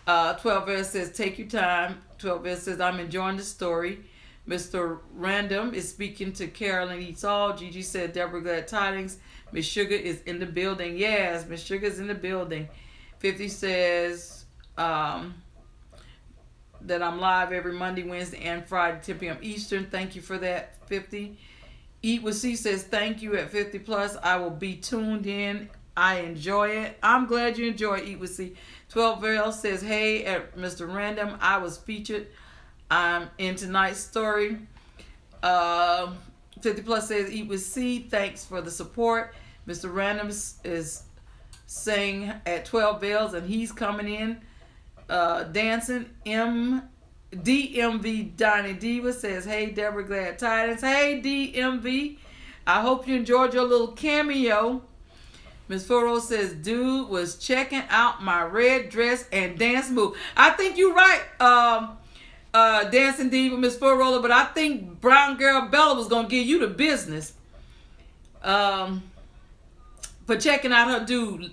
12S says, take your time. 12S says, I'm enjoying the story. Mr. Random is speaking to Carolyn Eats All. Gigi said, Deborah, glad tidings. Miss Sugar is in the building. Yes, Miss Sugar is in the building. 50 says that I'm live every Monday, Wednesday, and Friday, 10 p.m. Eastern. Thank you for that, 50. Eat with C says, thank you at 50 plus. I will be tuned in. I enjoy it. I'm glad you enjoy Eat with C. 12 Veil says, hey, at Mr. Random, I was featured in tonight's story. 50 plus says, Eat with C, thanks for the support. Mr. Random is saying at 12 Veils, and he's coming in dancing. DMV Donnie Diva says, hey, Deborah, glad tidings. Hey, DMV, I hope you enjoyed your little cameo. Miss Furrow says, dude was checking out my red dress and dance move. I think you're right, Dancing Diva, Miss Furrow, but I think Brown Girl Bella was going to give you the business for checking out her dude.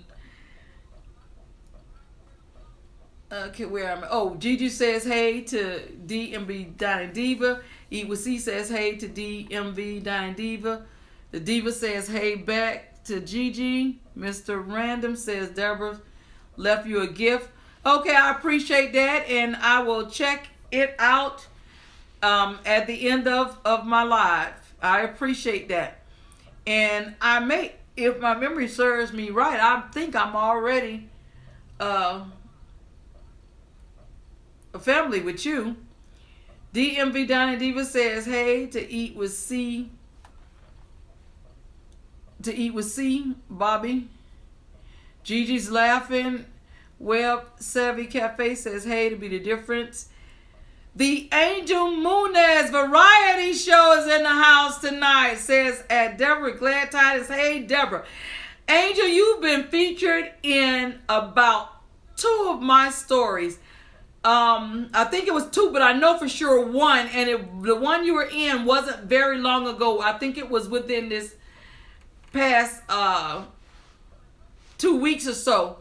Okay, where am I? Oh, Gigi says, hey to DMV Donnie Diva. Eat with C says, hey to DMV Donnie Diva. The Diva says, hey back to Gigi. Mr. Random says, Deborah left you a gift. Okay, I appreciate that, and I will check it out at the end of my live. I appreciate that. And I may, if my memory serves me right, I think I'm already family with you. DMV Donnie Diva says, hey, to eat with C. To eat with C, Bobby. Gigi's laughing. Web Savvy Cafe says, hey, to be the difference. The Angel Munez Variety Show is in the house tonight, says at Deborah Glad Tidings. Hey, Deborah. Angel, you've been featured in about 2 of my stories. I think it was 2, but I know for sure 1. And the one you were in wasn't very long ago. I think it was within this past 2 weeks or so.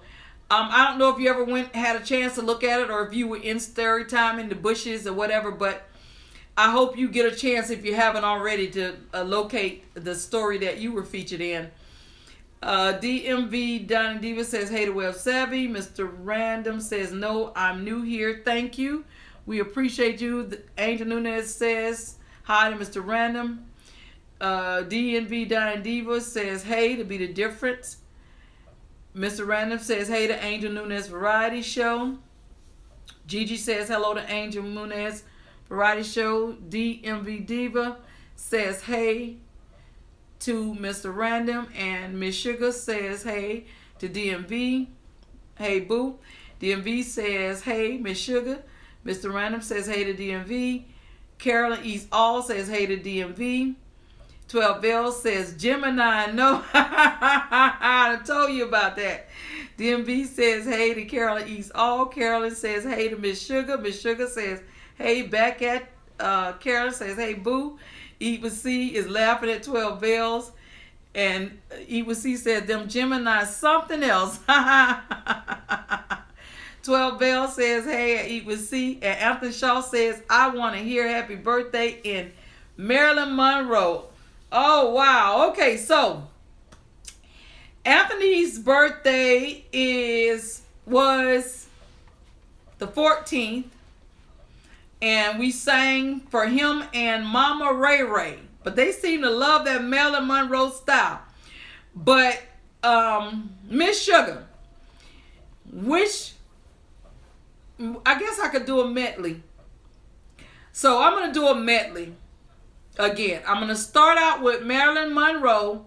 I don't know if you ever had a chance to look at it, or if you were in story time in the bushes or whatever, but I hope you get a chance, if you haven't already, to locate the story that you were featured in. DMV Donnie Diva says, hey to Web Savvy. Mr. Random says, no, I'm new here. Thank you. We appreciate you. Angel Nunez says, hi to Mr. Random. DNV Donnie Diva says, hey, to be the difference. Mr. Random says, hey to Angel Nunez Variety Show. Gigi says, hello to Angel Nunez Variety Show. DMV Diva says, hey to Mr. Random. And Miss Sugar says, hey to DMV. Hey, boo. DMV says, hey, Miss Sugar. Mr. Random says, hey to DMV. Carolyn East All says, hey to DMV. 12 Bell says, Gemini, no. I told you about that. DMV says, hey to Carolyn East All. Carolyn says, hey to Miss Sugar. Miss Sugar says, hey, back at Carolyn says, hey, boo. Eat with C is laughing at 12 Bells. And Eat with C says, them Gemini something else. 12 Bell says, hey, Eat with C. And Anthony Shaw says, I want to hear happy birthday in Marilyn Monroe. Oh, wow. Okay, so Anthony's birthday was the 14th, and we sang for him and Mama Ray Ray. But they seem to love that Marilyn Monroe style. But Miss Sugar, I guess I could do a medley. So I'm going to do a medley. Again, I'm going to start out with Marilyn Monroe,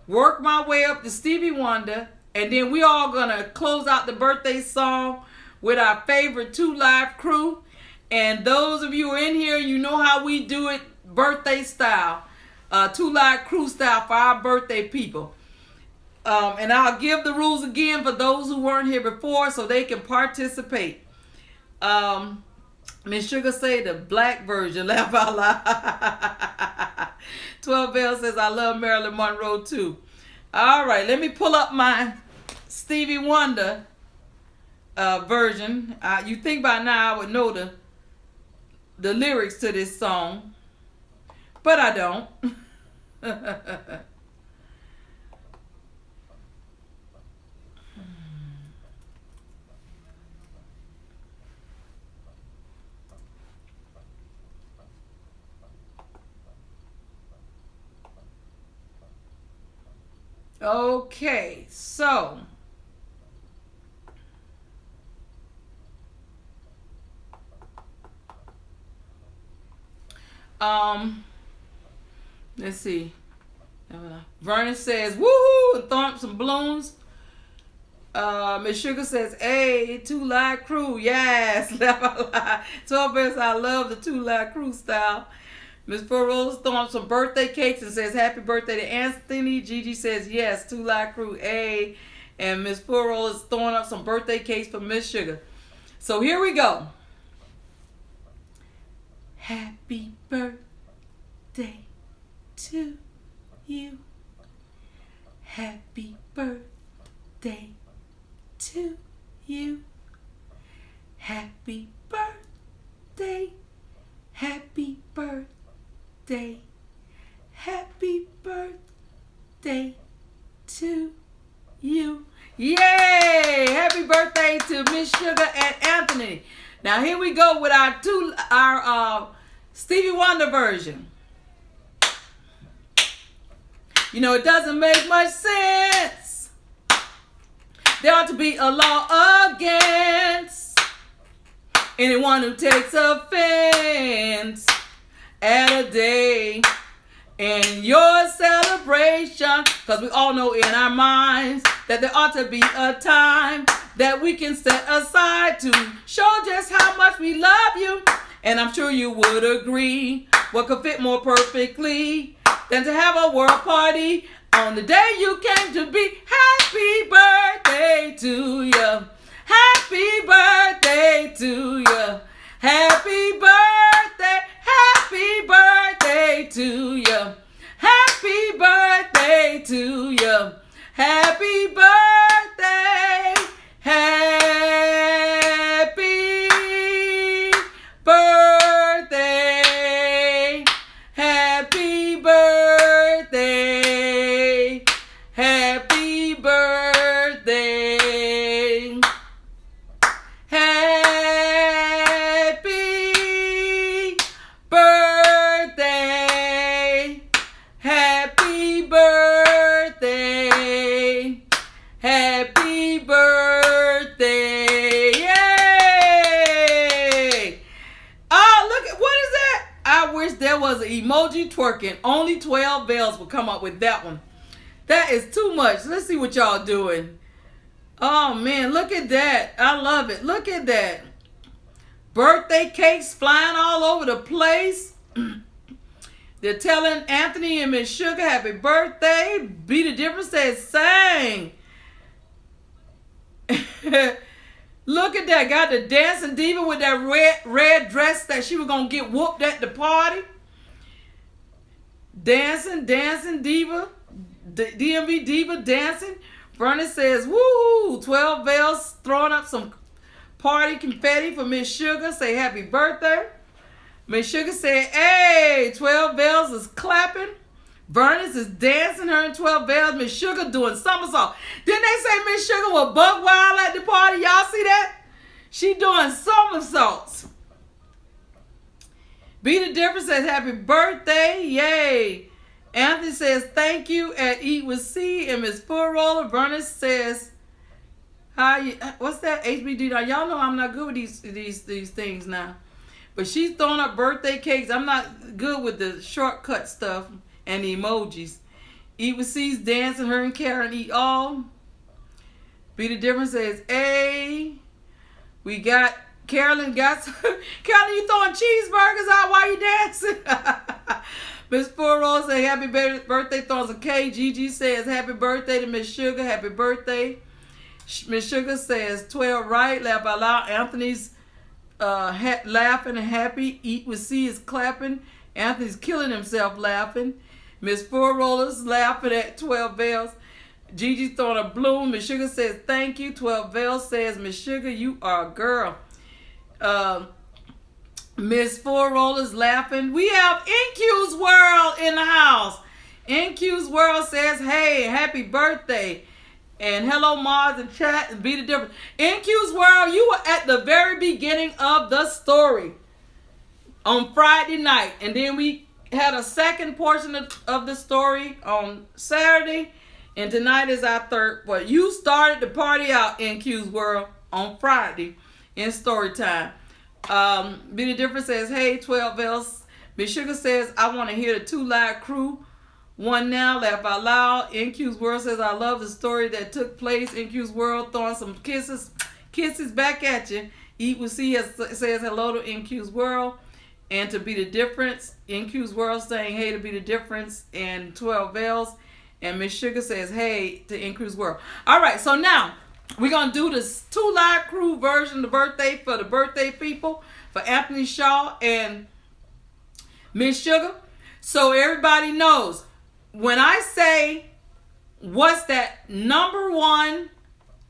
work my way up to Stevie Wonder, and then we all going to close out the birthday song with our favorite 2 Live crew. And those of you who are in here, you know how we do it birthday style, 2 Live crew style for our birthday people. And I'll give the rules again for those who weren't here before so they can participate. Miss Sugar say the black version, laugh out loud. 12 Bell says, I love Marilyn Monroe too. All right, let me pull up my Stevie Wonder version. You think by now I would know the lyrics to this song, but I don't. Okay, so let's see. Vernon says, woohoo, and throw up some balloons. Miss Sugar says, hey, 2 Live crew, yes. 12 Bears, I love the 2 Live crew style. Miss Furrow's throwing up some birthday cakes and says, happy birthday to Anthony. Gigi says, yes, 2 Live crew, A. And Miss Furrow is throwing up some birthday cakes for Miss Sugar. So here we go. Happy birthday to you. Happy birthday to you. Happy birthday. Happy birthday. Happy birthday to you. Yay! Happy birthday to Miss Sugar and Anthony. Now here we go with our Stevie Wonder version. You know, it doesn't make much sense. There ought to be a law against Anyone who takes offense at a day in your celebration, because we all know in our minds that there ought to be a time that we can set aside to show just how much we love you. And I'm sure you would agree, what could fit more perfectly than to have a world party on the day you came to be. Happy birthday to you. Happy birthday to you. Happy birthday. Happy birthday to you. Happy birthday to you. Happy birthday. Happy birthday. Happy birthday. Happy birthday. Happy birthday. Happy birthday. Happy birthday. Yay! Oh, look at, what is that? I wish there was an emoji twerking. Only 12 bells will come up with that one. That is too much. Let's see what y'all doing. Oh man, look at that. I love it. Look at that. Birthday cakes flying all over the place. They're telling Anthony and Miss Sugar happy birthday. Be the difference, says sang. Look at that. Got the dancing diva with that red dress that she was going to get whooped at the party. Dancing diva. DMV diva dancing. Bernie says, woohoo, 12 bells, throwing up some party confetti for Miss Sugar. Say happy birthday. Miss Sugar said, hey, 12 bells is clapping. Bernice is dancing, her and 12 bells. Miss Sugar doing somersault. Didn't they say Miss Sugar was buck wild at the party? Y'all see that? She doing somersaults. Be the difference says happy birthday. Yay. Anthony says thank you at Eat with C. And Miss Full Roller Bernice says, "How you? What's that? HBD? Now y'all know I'm not good with these things now, but she's throwing up birthday cakes. I'm not good with the shortcut stuff and the emojis. Eat with C's dancing. Her and Karen eat all. Be the difference says A. We got Carolyn got Carolyn. You throwing cheeseburgers out while you dancing?" Miss Furrow say happy birthday, throws a K. Gigi says happy birthday to Miss Sugar. Happy birthday. Miss Sugar says 12 right. Laugh out loud. Anthony's laughing and happy. Eat with C is clapping. Anthony's killing himself laughing. Miss Four Rollers laughing at 12 bells. Gigi throwing a bloom. Miss Sugar says thank you. 12 bells says Miss Sugar, you are a girl. Miss Four Rollers laughing. We have NQ's World in the house. NQ's World says, hey, happy birthday. And hello, Mars and chat and be the difference. NQ's World, you were at the very beginning of the story on Friday night. And then we had a second portion of the story on Saturday. And tonight is our third. But you started the party out, NQ's World, on Friday in story time. Be the difference says, hey, 12 bells. Miss Sugar says, I want to hear the 2 Live Crew one now. Laugh out loud. NQ's World says, I love the story that took place. NQ's World throwing some kisses back at you. Eat with C says hello to NQ's World. And to be the difference, NQ's World saying hey to be the difference and 12 bells. And Miss Sugar says hey to NQ's World. All right, so now we're going to do this 2 Live Crew version of the birthday for the birthday people, for Anthony Shaw and Miss Sugar. So everybody knows, when I say what's that number one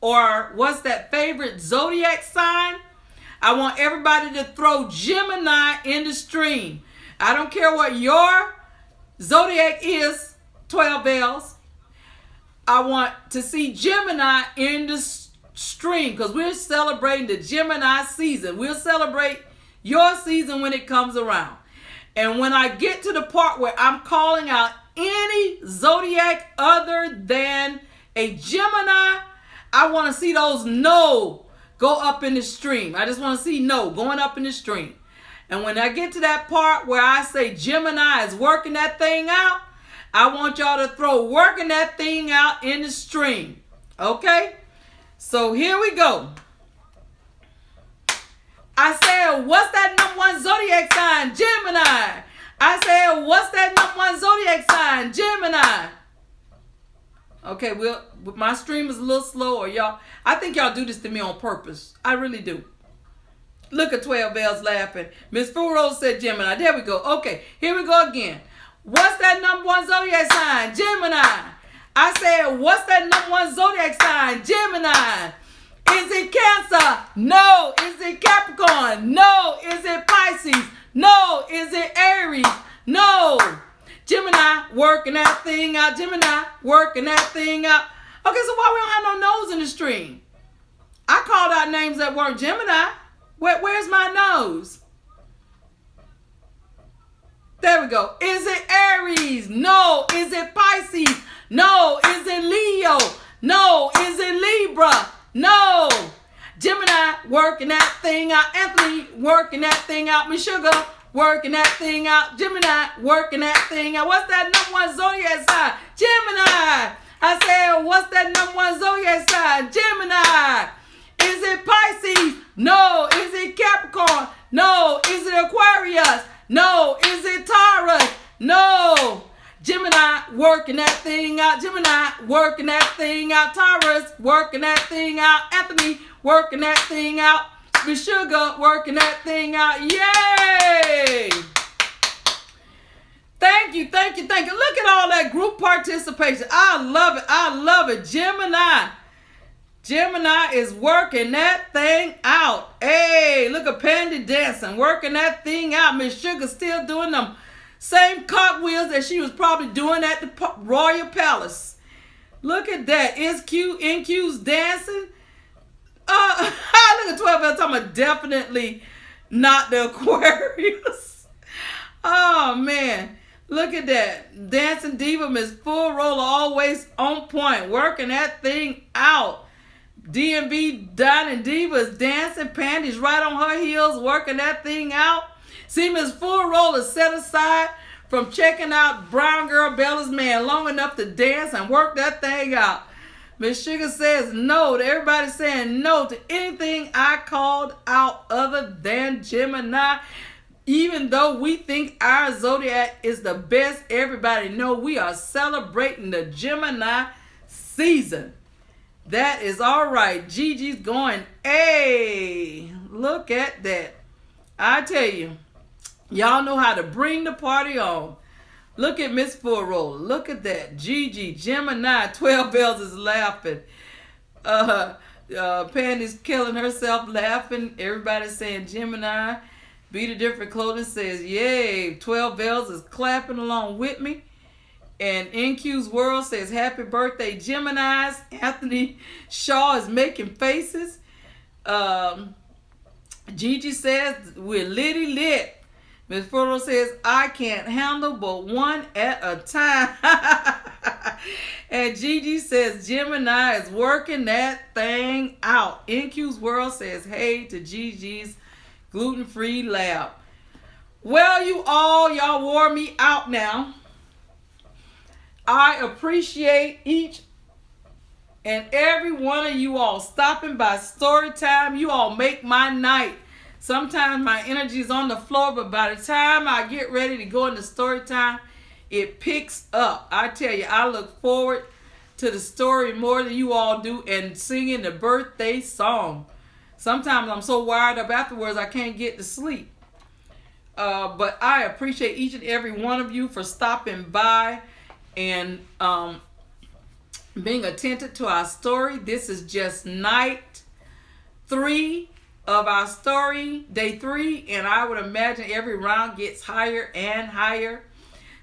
or what's that favorite zodiac sign, I want everybody to throw Gemini in the stream. I don't care what your zodiac is, 12 bells. I want to see Gemini in the stream because we're celebrating the Gemini season. We'll celebrate your season when it comes around. And when I get to the part where I'm calling out any zodiac other than a Gemini, I want to see those no go up in the stream. I just want to see no going up in the stream. And when I get to that part where I say Gemini is working that thing out, I want y'all to throw working that thing out in the stream. Okay? So here we go. I said, what's that number one zodiac sign? Gemini. I said, what's that number one zodiac sign? Gemini. Okay, well, my stream is a little slower, y'all. I think y'all do this to me on purpose. I really do. Look at 12 Bells laughing. Miss Furo said Gemini. There we go. Okay, here we go again. What's that number one zodiac sign? Gemini. I said, what's that number one zodiac sign? Gemini. Is it Cancer? No. Is it Capricorn? No. Is it Pisces? No. Is it Aries? No. Gemini working that thing out. Gemini working that thing out. Okay, so why we don't have no nose in the stream? I called out names that weren't Gemini. Where's my nose? There we go. Is it Aries? No. Is it Pisces? No. Is it Leo? No. Is it Libra? No. Gemini working that thing out. Anthony working that thing out. Miss Sugar working that thing out. Gemini working that thing out. What's that number one zodiac sign? Gemini. I said, what's that number one zodiac sign? Gemini. Is it Pisces? No. Is it Capricorn? No. Is it Aquarius? No. Is it Taurus? No. Gemini working that thing out. Gemini working that thing out. Taurus working that thing out. Anthony working that thing out. Miss Sugar working that thing out. Yay! Thank you, thank you, thank you. Look at all that group participation. I love it. I love it. Gemini. Gemini is working that thing out. Hey, look at Pandy dancing, working that thing out. Miss Sugar still doing them same cartwheels that she was probably doing at the Royal Palace. Look at that. NQ's dancing. Look at 12 L talking about definitely not the Aquarius. Oh, man. Look at that. Dancing Diva, Miss Full Roller, always on point, working that thing out. DMV Dining Diva is dancing. Pandy's right on her heels, working that thing out. See, Miss Full Roller set aside from checking out Brown Girl Bella's man long enough to dance and work that thing out. Miss Sugar says no to everybody saying no to anything I called out other than Gemini. Even though we think our zodiac is the best, everybody know we are celebrating the Gemini season. That is all right. Gigi's going, hey, look at that. I tell you, y'all know how to bring the party on. Look at Miss Full Roller. Look at that. Gigi, Gemini, 12 Bells is laughing. Pandy's killing herself laughing. Everybody's saying Gemini. Beat a Different Clothing says, yay. 12 Bells is clapping along with me. And NQ's World says, happy birthday, Geminis. Anthony Shaw is making faces. Gigi says, we're litty lit. Miss Furlow says, I can't handle but one at a time. And Gigi says, Gemini is working that thing out. NQ's World says, hey to Gigi's Gluten-Free Lab. Well, y'all wore me out now. I appreciate each and every one of you all stopping by story time. You all make my night. Sometimes my energy is on the floor, but by the time I get ready to go into story time, it picks up. I tell you, I look forward to the story more than you all do and singing the birthday song. Sometimes I'm so wired up afterwards I can't get to sleep. But I appreciate each and every one of you for stopping by and being attentive to our story. This is just night 3 of our story, day 3, and I would imagine every round gets higher and higher.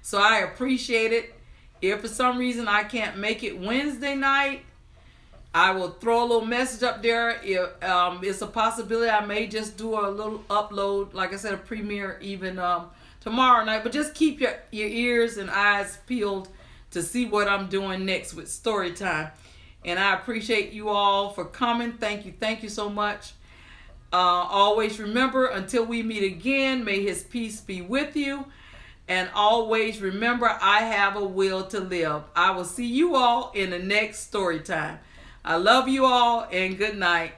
So I appreciate it. If for some reason I can't make it Wednesday night, I will throw a little message up there. If it's a possibility, I may just do a little upload, like I said, a premiere even tomorrow night. But just keep your ears and eyes peeled to see what I'm doing next with story time. And I appreciate you all for coming. Thank you so much. Always remember, until we meet again, may his peace be with you. And always remember, I have a will to live. I will see you all in the next story time. I love you all, and good night.